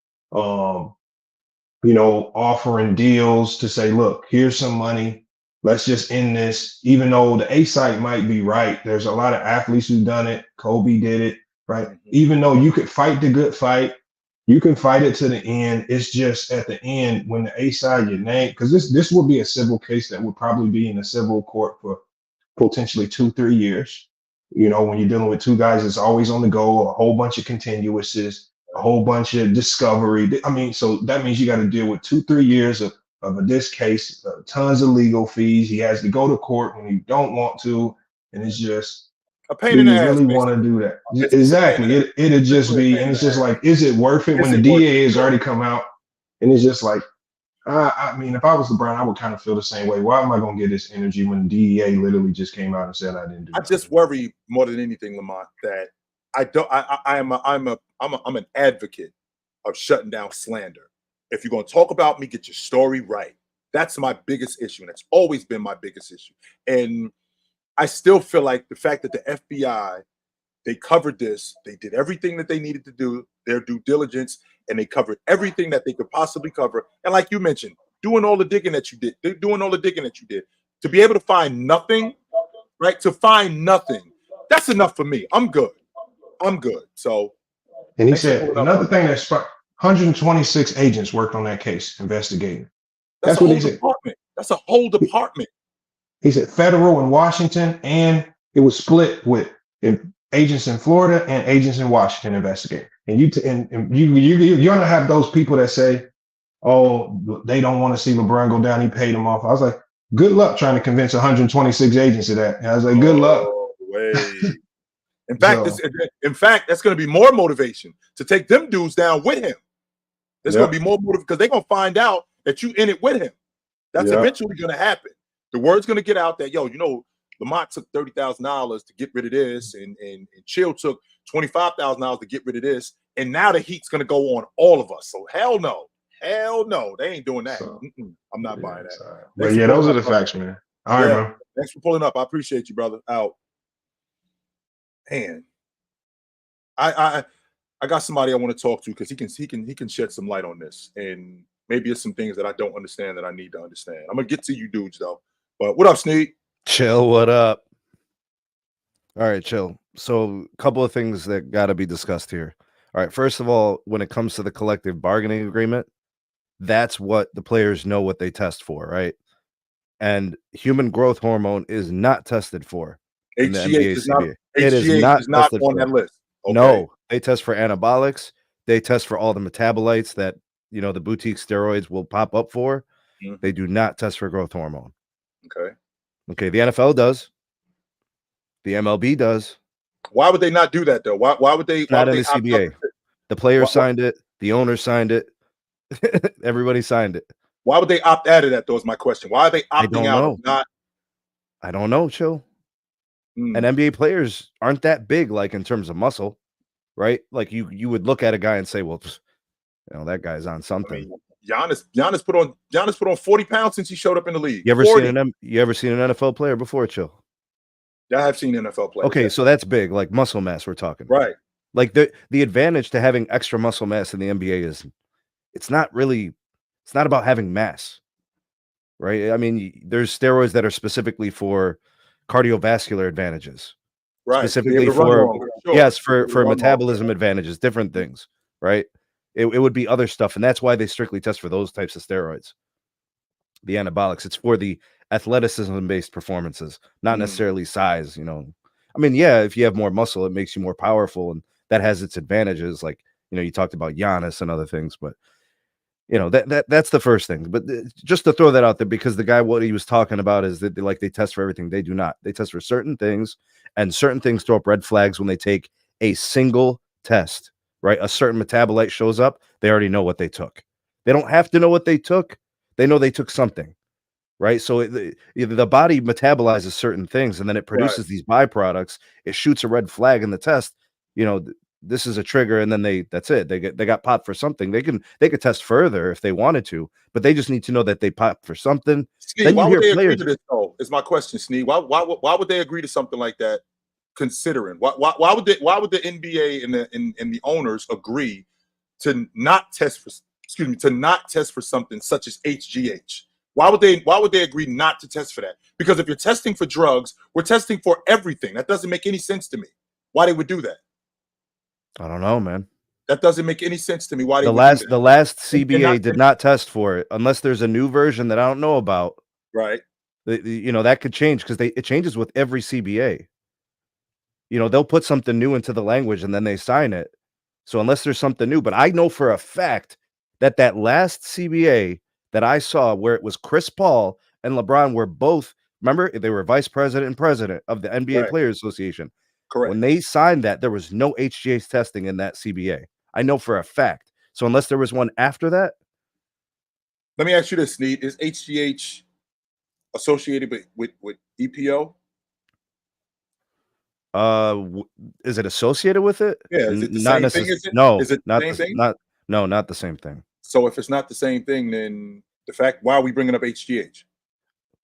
offering deals to say, look, here's some money. Let's just end this. Even though the A side might be right, there's a lot of athletes who've done it. Kobe did it, right? Even though you could fight the good fight, you can fight it to the end. It's just at the end when the A side your name, because this would be a civil case that would probably be in a civil court for potentially 2-3 years. When you're dealing with two guys, it's always on the go, a whole bunch of continuouses, a whole bunch of discovery. I mean, so that means you got to deal with 2-3 years of this case, tons of legal fees. He has to go to court when you don't want to, and it's just a pain in the ass. Really want to do that? Exactly. It'd just be, and it's just like, is it worth it when the DA has already come out? And it's just like, I mean, if I was LeBron, I would kind of feel the same way. Why am I going to get this energy when the DEA literally just came out and said I didn't do it? I just worry more than anything, Lamont, that I'm an advocate of shutting down slander. If you're going to talk about me, get your story right. That's my biggest issue, and it's always been my biggest issue. And I still feel like the fact that the FBI, they covered this, they did everything that they needed to do, their due diligence, and they covered everything that they could possibly cover. And like you mentioned, doing all the digging that you did, to be able to find nothing, right? To find nothing, that's enough for me. I'm good. So, and he said another thing that's 126 agents worked on that case investigating. That's what he said. That's a whole department. He said federal in Washington, and it was split with agents in Florida and agents in Washington investigating. And you're gonna have those people that say, "Oh, they don't want to see LeBron go down. He paid them off." I was like, "Good luck trying to convince 126 agents of that." And I was like, "Good luck." In fact, that's going to be more motivation to take them dudes down with him. There's going to be more motivation because they're going to find out that you in it with him. That's eventually going to happen. The word's going to get out that, Lamont took $30,000 to get rid of this, and Chill took $25,000 to get rid of this, and now the heat's gonna go on all of us. So hell no, they ain't doing that. So, I'm not buying that. Sorry. But yeah, those are the facts, man. All right, bro. Thanks for pulling up. I appreciate you, brother. Out. Man, I got somebody I want to talk to because he can shed some light on this, and maybe it's some things that I don't understand that I need to understand. I'm gonna get to you dudes though. But what up, Sneed? Chill, what up? All right, chill. So a couple of things that got to be discussed here. All right, first of all, when it comes to the collective bargaining agreement, that's what the players know what they test for, right? And human growth hormone is not tested for in the NBA CBA. It is not on that list. Okay. No, they test for anabolics. They test for all the metabolites that, you know, the boutique steroids will pop up for. They do not test for growth hormone. Okay, the NFL does. The MLB does. Why would they not do that though? Why would they not in the CBA? The players signed it, the owners signed it, everybody signed it. Why would they opt out of that though is my question. Why are they opting out of not? I don't know, Chill. And NBA players aren't that big, like in terms of muscle, right? Like you would look at a guy and say, well, you know, that guy's on something. I mean, Giannis put on 40 pounds since he showed up in the league. You ever seen an NFL player before, Chill? Yeah, I have seen NFL players. Okay, so that's big, like muscle mass we're talking. Right. Like the advantage to having extra muscle mass in the NBA is it's not about having mass. Right? I mean, there's steroids that are specifically for cardiovascular advantages. Right. Specifically for for metabolism advantages, different things, right? It would be other stuff, and that's why they strictly test for those types of steroids. The anabolics, it's for the athleticism-based performances, not necessarily size, you know. I mean, yeah, if you have more muscle, it makes you more powerful, and that has its advantages. Like, you know, you talked about Giannis and other things, but you know, that's the first thing. But just to throw that out there, because the guy, what he was talking about is that they test for everything. They do not. They test for certain things, and certain things throw up red flags when they take a single test, right? A certain metabolite shows up, they already know what they took. They don't have to know what they took. They know they took something, right? So the body metabolizes certain things, and then it produces these byproducts. It shoots a red flag in the test. You know, this is a trigger, and then that's it. They got popped for something. They could test further if they wanted to, but they just need to know that they popped for something. Sneed, why would they agree to this though? Is my question, Sneed. Why would they agree to something like that? Considering why would the NBA and the owners agree to not test for something such as HGH? Why would they agree not to test for that? Because if you're testing for drugs, we're testing for everything. That doesn't make any sense to me. Why they would do that? I don't know, man. That doesn't make any sense to me. Why the last CBA did not test for it unless there's a new version that I don't know about. Right. You know, that could change because it changes with every CBA. You know, they'll put something new into the language and then they sign it. So unless there's something new, but I know for a fact that last CBA that I saw where it was Chris Paul and LeBron were both, remember, they were vice president and president of the NBA Players Association. Correct. When they signed that, there was no HGH testing in that CBA. I know for a fact. So unless there was one after that. Let me ask you this, Sneed. Is HGH associated with EPO? Is it associated with it? Yeah, is it the same thing? No, is it not the same thing? Not the same thing. So if it's not the same thing, then why are we bringing up HGH?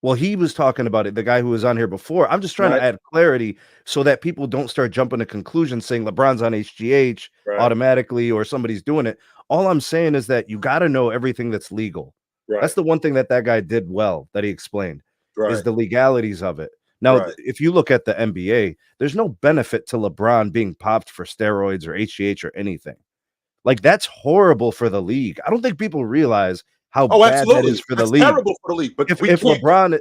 Well, he was talking about it, the guy who was on here before. I'm just trying to add clarity so that people don't start jumping to conclusions saying LeBron's on HGH automatically or somebody's doing it. All I'm saying is that you got to know everything that's legal. That's the one thing that guy did well, that he explained, is the legalities of it. Now, if you look at the NBA, there's no benefit to LeBron being popped for steroids or HGH or anything. Like, that's horrible for the league. I don't think people realize how bad that is for the league. Terrible for the league. But if LeBron,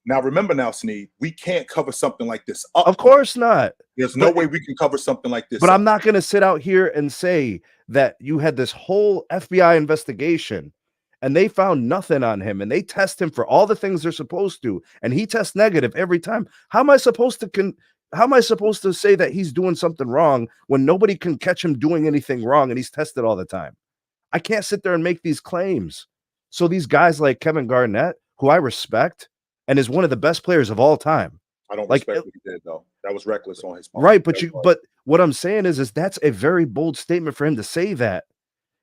now remember now, Sneed, we can't cover something like this up. Of course not. There's no way we can cover something like this. But I'm not going to sit out here and say that you had this whole FBI investigation and they found nothing on him and they test him for all the things they're supposed to, and he tests negative every time. How am I supposed to say that he's doing something wrong when nobody can catch him doing anything wrong and he's tested all the time? I can't sit there and make these claims. So these guys like Kevin Garnett, who I respect and is one of the best players of all time, I don't Like, respect what he did though. That was reckless on his part. right? But what I'm saying is that's a very bold statement for him to say that.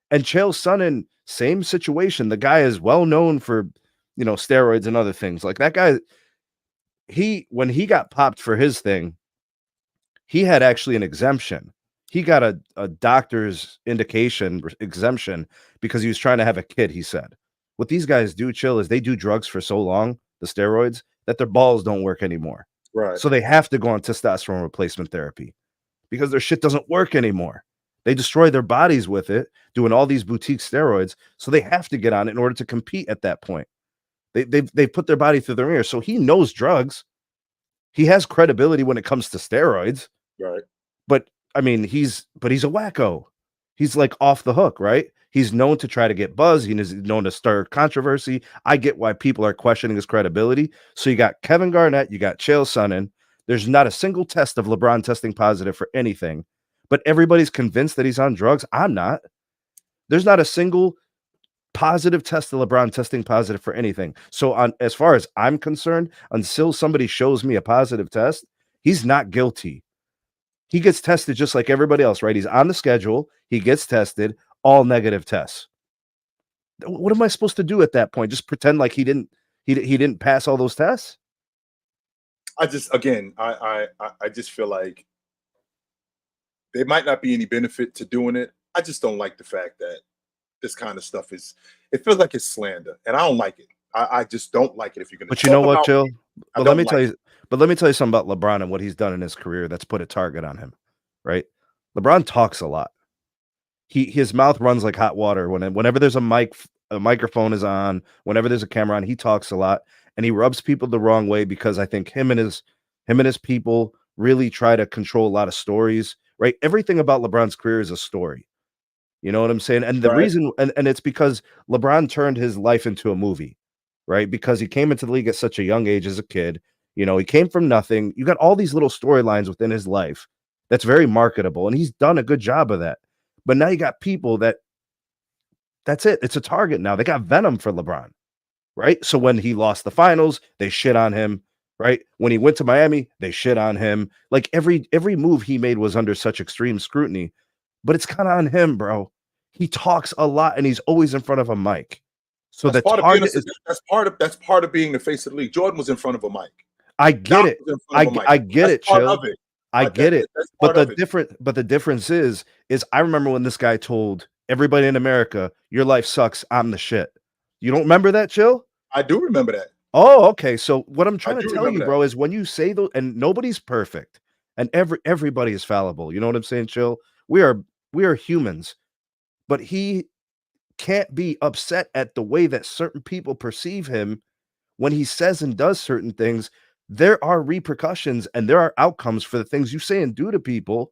And Chael Sonnen, same situation. The guy is well known for, steroids and other things. Like that guy, when he got popped for his thing, he had actually an exemption. He got a doctor's exemption because he was trying to have a kid, he said. What these guys do, Chill, is they do drugs for so long, the steroids, that their balls don't work anymore. Right. So they have to go on testosterone replacement therapy because their shit doesn't work anymore. They destroy their bodies with it, doing all these boutique steroids. So they have to get on it in order to compete at that point. They've put their body through the ringer. So he knows drugs. He has credibility when it comes to steroids. Right. But I mean, he's a wacko. He's like off the hook, right? He's known to try to get buzz. He's known to stir controversy. I get why people are questioning his credibility. So you got Kevin Garnett, you got Chael Sonnen. There's not a single test of LeBron testing positive for anything, but everybody's convinced that he's on drugs. I'm not. There's not a single positive test of LeBron testing positive for anything. So as far as I'm concerned, until somebody shows me a positive test, he's not guilty. He gets tested just like everybody else, right? He's on the schedule. He gets tested, all negative tests. What am I supposed to do at that point? Just pretend like he didn't pass all those tests? I just feel like there might not be any benefit to doing it. I just don't like the fact that this kind of stuff it feels like it's slander, and I don't like it. I just don't like it. If you're going to, but you know what, Joe? But let me tell you. But let me tell you something about LeBron and what he's done in his career that's put a target on him, right? LeBron talks a lot. His mouth runs like hot water. Whenever there's a microphone is on, whenever there's a camera on, he talks a lot, and he rubs people the wrong way because I think him and his people really try to control a lot of stories, right? Everything about LeBron's career is a story. You know what I'm saying? And the reason, and it's because LeBron turned his life into a movie, right? Because he came into the league at such a young age as a kid. He came from nothing. You got all these little storylines within his life that's very marketable, and he's done a good job of that. But now you got people that's it. It's a target now. They got venom for LeBron, right? So when he lost the finals, they shit on him, right? When he went to Miami, they shit on him. Like every move he made was under such extreme scrutiny, but it's kind of on him, bro. He talks a lot, and he's always in front of a mic. So that's part of being the face of the league. Jordan was in front of a mic. I get it. I get it, Chill. I get it. But the difference is I remember when this guy told everybody in America, "Your life sucks. I'm the shit." You don't remember that, Chill? I do remember that. Oh, okay. So what I'm trying to tell you, bro, is when you say those, and nobody's perfect, and everybody is fallible. You know what I'm saying, Chill? We are humans, but he can't be upset at the way that certain people perceive him when he says and does certain things. There are repercussions and there are outcomes for the things you say and do to people.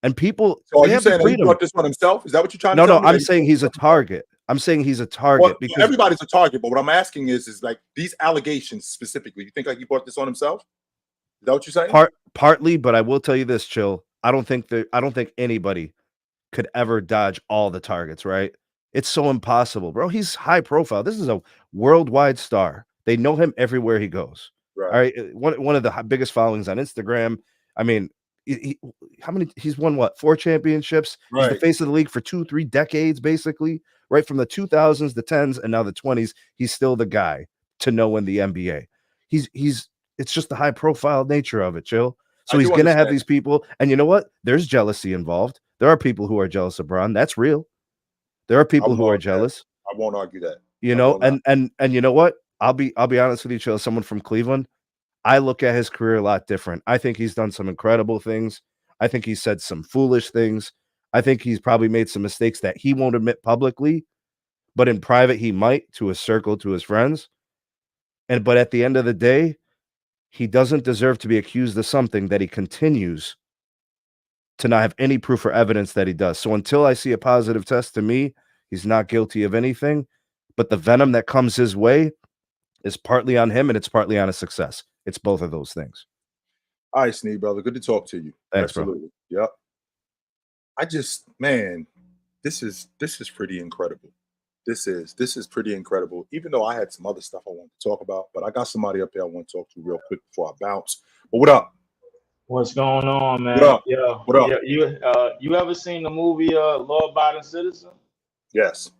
And people, so are you saying he brought this on himself? Is that what you're trying to tell me? No, I'm saying he's a target. I'm saying he's a target because everybody's a target. But what I'm asking is like these allegations specifically. You think like he brought this on himself? Is that what you're saying? Partly, but I will tell you this, Chill. I don't think anybody could ever dodge all the targets, right? It's so impossible, bro. He's high profile. This is a worldwide star. They know him everywhere he goes. Right. All right. One of the biggest followings on Instagram. I mean, he's won what, 4 championships? Right. He's the face of the league for 2-3 decades, basically, right? From the 2000s, the 10s, and now the 20s. He's still the guy to know in the NBA. It's just the high profile nature of it, Chill. So he's going to have these people. And you know what? There's jealousy involved. There are people who are jealous of Bron. That's real. There are people who are jealous. I won't argue that. And you know what? I'll be honest with you, Chill. Someone from Cleveland, I look at his career a lot different. I think he's done some incredible things. I think he said some foolish things. I think he's probably made some mistakes that he won't admit publicly, but in private he might, to his circle, to his friends. But at the end of the day, he doesn't deserve to be accused of something that he continues to not have any proof or evidence that he does. So until I see a positive test, to me, he's not guilty of anything. But the venom that comes his way is partly on him and it's partly on his success. It's both of those things. All right, Sneed, brother. Good to talk to you. Thanks, absolutely. Bro. Yep. I just, man, this is pretty incredible. This is pretty incredible. Even though I had some other stuff I wanted to talk about, but I got somebody up there I want to talk to real quick before I bounce. But what up? What's going on, man? What up? Yeah, What up? yeah. You ever seen the movie Law Abiding Citizen? Yes.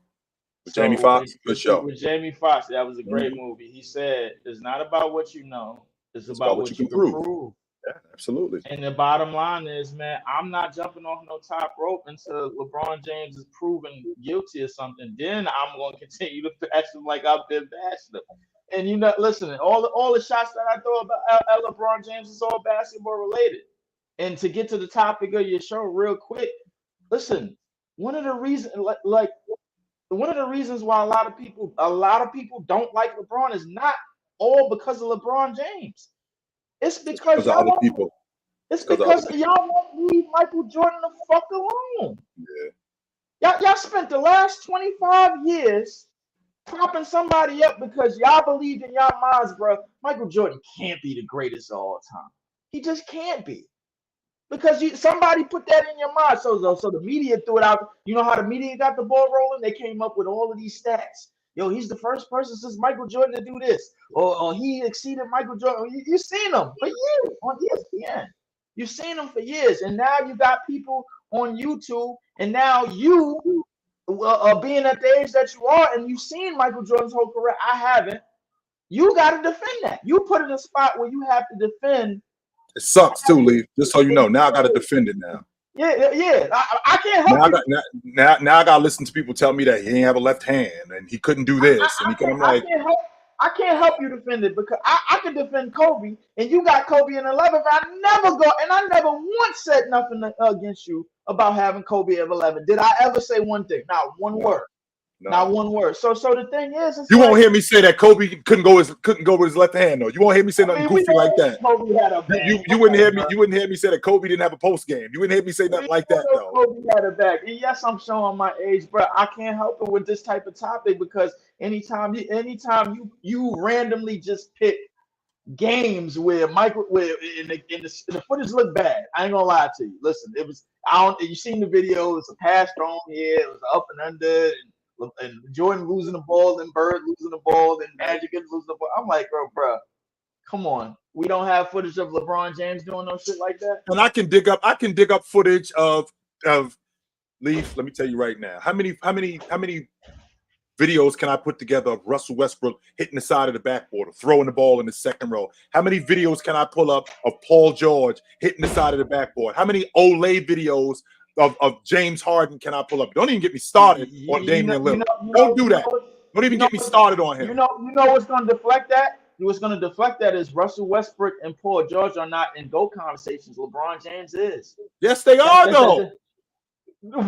With Jamie Foxx, good show. With Jamie Foxx, that was a great movie. He said, "It's not about what you know; it's about what you can prove." Yeah, absolutely. And the bottom line is, man, I'm not jumping off no top rope until LeBron James is proven guilty or something. Then I'm going to continue to bash him like I've been bashing him. And you know, listen, all the shots that I throw about LeBron James is all basketball related. And to get to the topic of your show real quick, listen, one of the reasons why a lot of people don't like LeBron is not all because of LeBron James. It's because other people. It's because y'all won't leave Michael Jordan the fuck alone. Yeah. Y'all spent the last 25 years propping somebody up because y'all believed in y'all minds, bro. Michael Jordan can't be the greatest of all time. He just can't be. Because somebody put that in your mind. So the media threw it out. You know how the media got the ball rolling? They came up with all of these stats. Yo, he's the first person since Michael Jordan to do this. Or he exceeded Michael Jordan. You've seen him for years on ESPN. You've seen him for years. And now you got people on YouTube. And now you, being at the age that you are, and you've seen Michael Jordan's whole career. I haven't. You got to defend that. You put in a spot where you have to defend. It sucks too, Lee. Just so you know. Now I got to defend it now. Yeah. I can't help now I got to listen to people tell me that he ain't have a left hand and he couldn't do this. I can't help you defend it because I can defend Kobe and you got Kobe in 11. I never once said nothing against you about having Kobe at 11. Did I ever say one thing? Not one word. No. Not one word. So the thing is, you won't hear me say that Kobe couldn't go with his left hand though. You won't hear me say nothing goofy like that. Kobe had a back. You wouldn't hear me. You wouldn't hear me say that Kobe didn't have a post game. You wouldn't hear me say nothing like that though. Kobe had a back. And yes, I'm showing my age, but I can't help it with this type of topic because anytime you randomly just pick games where the footage looked bad. I ain't gonna lie to you. Listen, you seen the video. It's a pass thrown here. It was up and under. And Jordan losing the ball, and Bird losing the ball, and Magic losing the ball. I'm like, bro, come on. We don't have footage of LeBron James doing no shit like that. And I can dig up footage of Leaf. Let me tell you right now. How many videos can I put together of Russell Westbrook hitting the side of the backboard or throwing the ball in the second row? How many videos can I pull up of Paul George hitting the side of the backboard? How many Olay videos of James Harden can I pull up? Don't even get me started on Damian Lillard. Don't do that. Don't even get me started on him. You know what's going to deflect that? What's going to deflect that is Russell Westbrook and Paul George are not in GOAT conversations. LeBron James is. Yes, they are, though. By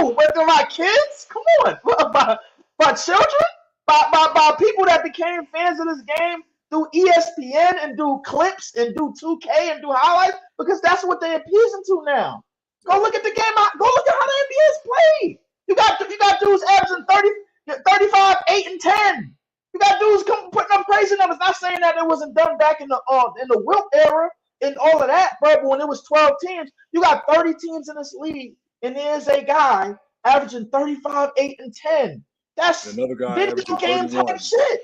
who? By my kids? Come on. By children? By people that became fans of this game through ESPN and do clips and do 2K and do highlights? Because that's what they're appeasing to now. Go look at the game. Go look at how the NBA is played. You got dudes averaging 35, 8, and 10. You got dudes putting up crazy numbers. Not saying that it wasn't done back in the Wilt era and all of that, but when it was 12 teams, you got 30 teams in this league, and there's a guy averaging 35, 8, and 10. That's another guy video game type shit.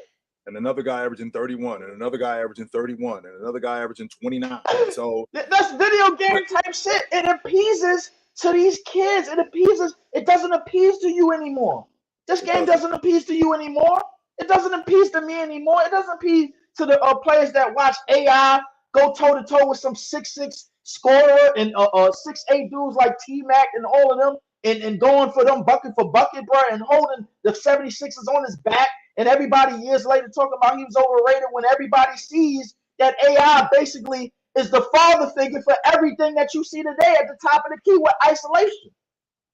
And another guy averaging 31, and another guy averaging 31, and another guy averaging 29. So that's video game type shit. It appeases to these kids. It doesn't appease to you anymore. This game doesn't appease to you anymore. It doesn't appease to me anymore. It doesn't appease to the players that watch AI go toe-to-toe with some 6'6" scorer and 6'8" dudes like T-Mac and all of them and going for them bucket for bucket, bro, and holding the 76ers on his back. And everybody years later talking about he was overrated when everybody sees that AI basically is the father figure for everything that you see today at the top of the key with isolation.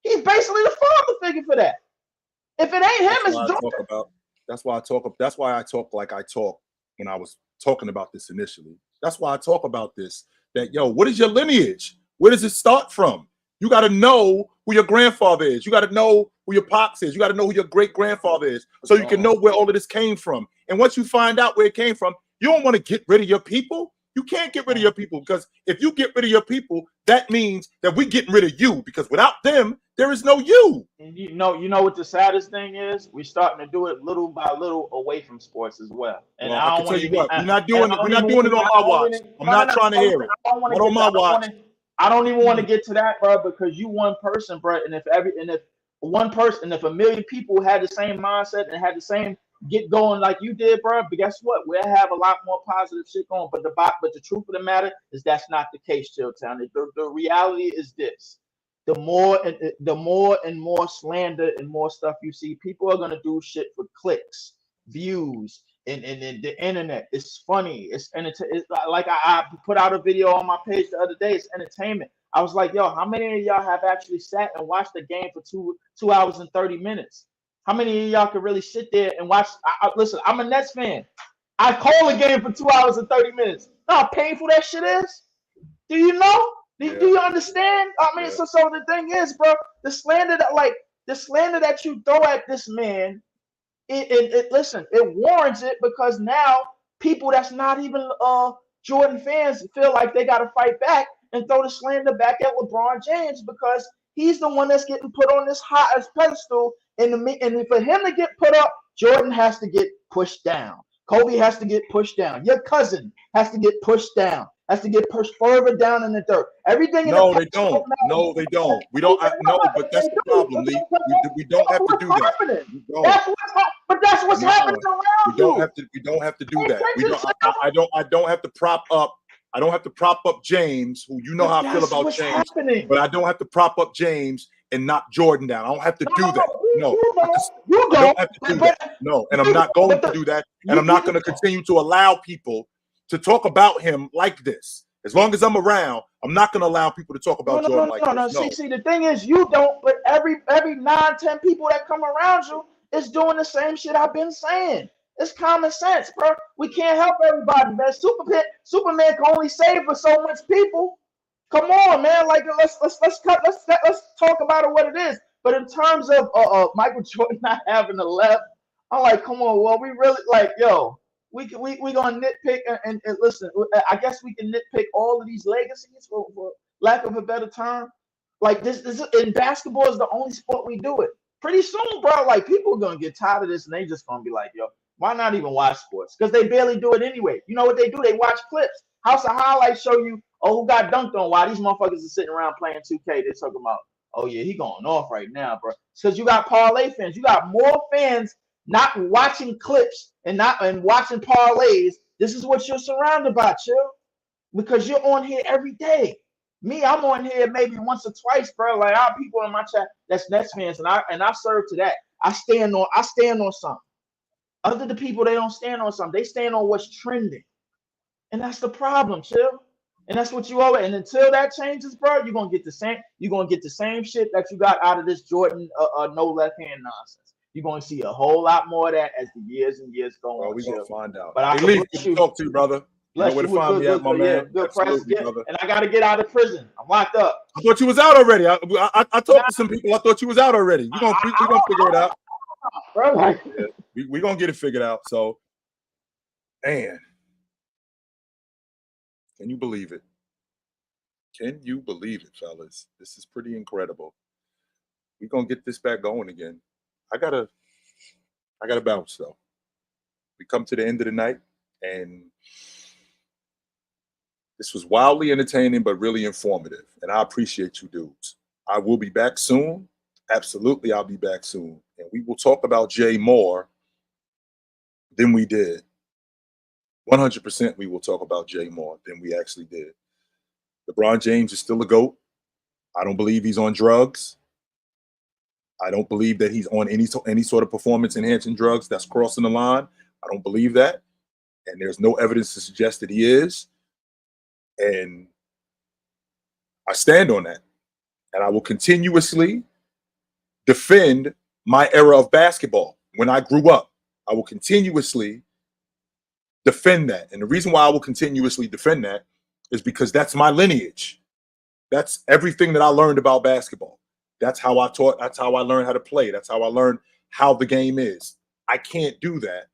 He's basically the father figure for that. If it ain't him, it's Jordan. That's why I talk like I talk when I was talking about this initially. That's why I talk about this. That, what is your lineage? Where does it start from? You got to know who your grandfather is. You got to know who your pops is. You got to know who your great-grandfather is so you can know where all of this came from. And once you find out where it came from, you don't want to get rid of your people. You can't get rid of your people, because if you get rid of your people, that means that we're getting rid of you, because without them, there is no you. And you know what the saddest thing is? We're starting to do it little by little away from sports as well. And Well, I I don't can want tell to you be. what, we're not And doing I it. We're don't not even doing want it to. on I my don't watch. even. I'm No, not trying to hear it. I don't want to Not get. on my watch. I don't even want to get to that, bro, because you one person, bro. And if one person, if a million people had the same mindset and had the same get going like you did, bro, but guess what? We'll have a lot more positive shit going. But the truth of the matter is that's not the case, Chilltown. The reality is this: the more and more slander and more stuff you see, people are gonna do shit for clicks, views, and the internet. It's funny. It's like I put out a video on my page the other day. It's entertainment. I was like, yo, how many of y'all have actually sat and watched the game for 2 hours and 30 minutes? How many of y'all could really sit there and watch? Listen, I'm a Nets fan. I call a game for 2 hours and 30 minutes. Know how painful that shit is? Do you know? Do you understand? I mean, so the thing is, bro, the slander that you throw at this man, listen, it warrants it, because now people that's not even Jordan fans feel like they got to fight back and throw the slander back at LeBron James, because he's the one that's getting put on this highest pedestal. And for him to get put up, Jordan has to get pushed down. Kobe has to get pushed down. Your cousin has to get pushed down. Has to get pushed further down in the dirt. Everything in No, the they don't. No, they don't. We don't. No, but that's the problem, Lee. We don't have to do that. We don't. That's what's happening No, around we don't you. have to. We don't have to do that. We don't. I don't have to prop up. I don't have to prop up James, who you know how I feel about James. Happening. But I don't have to prop up James and knock Jordan down. I don't have to do that. No, you I don't have to do that. No, and I'm not going to do that. And I'm not going to continue to allow people to talk about him like this. As long as I'm around, I'm not going to allow people to talk about Jordan like this. No. See, the thing is, you don't. But every 9-10 people that come around you is doing the same shit I've been saying. It's common sense, bro. We can't help everybody, man. Superman can only save for so much people. Come on, man. Like let's talk about it what it is. But in terms of Michael Jordan not having the left, I'm like, come on. Well, we really like, yo, we gonna nitpick and listen. I guess we can nitpick all of these legacies for lack of a better term. Like this in basketball is the only sport we do it. Pretty soon, bro, like people are gonna get tired of this and they just gonna be like, yo, why not even watch sports? Because they barely do it anyway. You know what they do? They watch clips. House of Highlights show you, oh, who got dunked on? Why these motherfuckers are sitting around playing 2K? They're talking about, oh yeah, he going off right now, bro. Because you got parlay fans. You got more fans not watching clips and watching parlays. This is what you're surrounded by, chill. Because you're on here every day. Me, I'm on here maybe once or twice, bro. Like I have people in my chat that's Nets fans, and I serve to that. I stand on something. Other the people, they don't stand on something. They stand on what's trending. And that's the problem, chill. And that's what you always. And until that changes, bro, you're gonna get the same. You're gonna get the same shit that you got out of this Jordan no left hand nonsense. You're gonna see a whole lot more of that as the years and years go on. We're gonna find out. But I Hey, Lee, good to talk to you, brother. You know where to find me at, my man. Good Absolutely, press, brother. and I gotta get out of prison. I'm locked up. I thought you was out already. I talked to some people. I thought you was out already. We gonna figure it out. Bro, Yeah, we gonna get it figured out. So, man, can you believe it? Can you believe it, fellas? This is pretty incredible. We're gonna get this back going again. I gotta bounce though. We come to the end of the night, and this was wildly entertaining, but really informative. And I appreciate you dudes. I will be back soon. Absolutely, I'll be back soon. And we will talk about Jay more than we did. 100% we will talk about Jay more than we actually did. LeBron James is still a GOAT. I don't believe he's on drugs. I don't believe that he's on any sort of performance-enhancing drugs that's crossing the line. I don't believe that. And there's no evidence to suggest that he is. And I stand on that. And I will continuously defend my era of basketball. When I grew up, I will continuously defend that. And the reason why I will continuously defend that is because that's my lineage. That's everything that I learned about basketball. That's how I taught. That's how I learned how to play. That's how I learned how the game is. I can't do that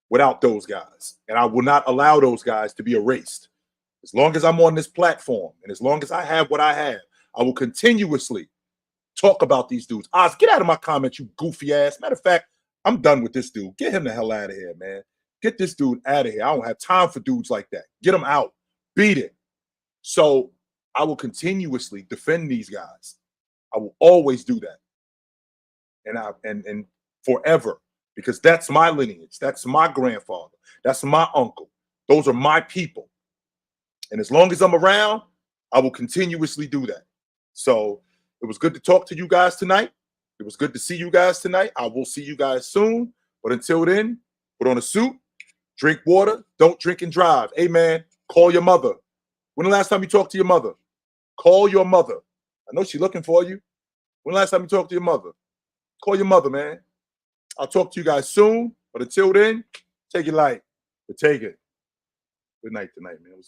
without those guys. And I will not allow those guys to be erased. As long as I'm on this platform and as long as I have what I have, I will continuously talk about these dudes. Oz, get out of my comments, you goofy ass. Matter of fact, I'm done with this dude. Get him the hell out of here, man. Get this dude out of here. I don't have time for dudes like that. Get him out. Beat it. So I will continuously defend these guys. I will always do that. And forever, because that's my lineage. That's my grandfather. That's my uncle. Those are my people. And as long as I'm around, I will continuously do that. So it was good to talk to you guys tonight. It was good to see you guys tonight. I will see you guys soon. But until then, put on a suit, drink water, don't drink and drive. Hey, man, call your mother. When the last time you talked to your mother? Call your mother. I know she's looking for you. When the last time you talked to your mother? Call your mother, man. I'll talk to you guys soon. But until then, take it light. But take it. Good night tonight, man. It was good.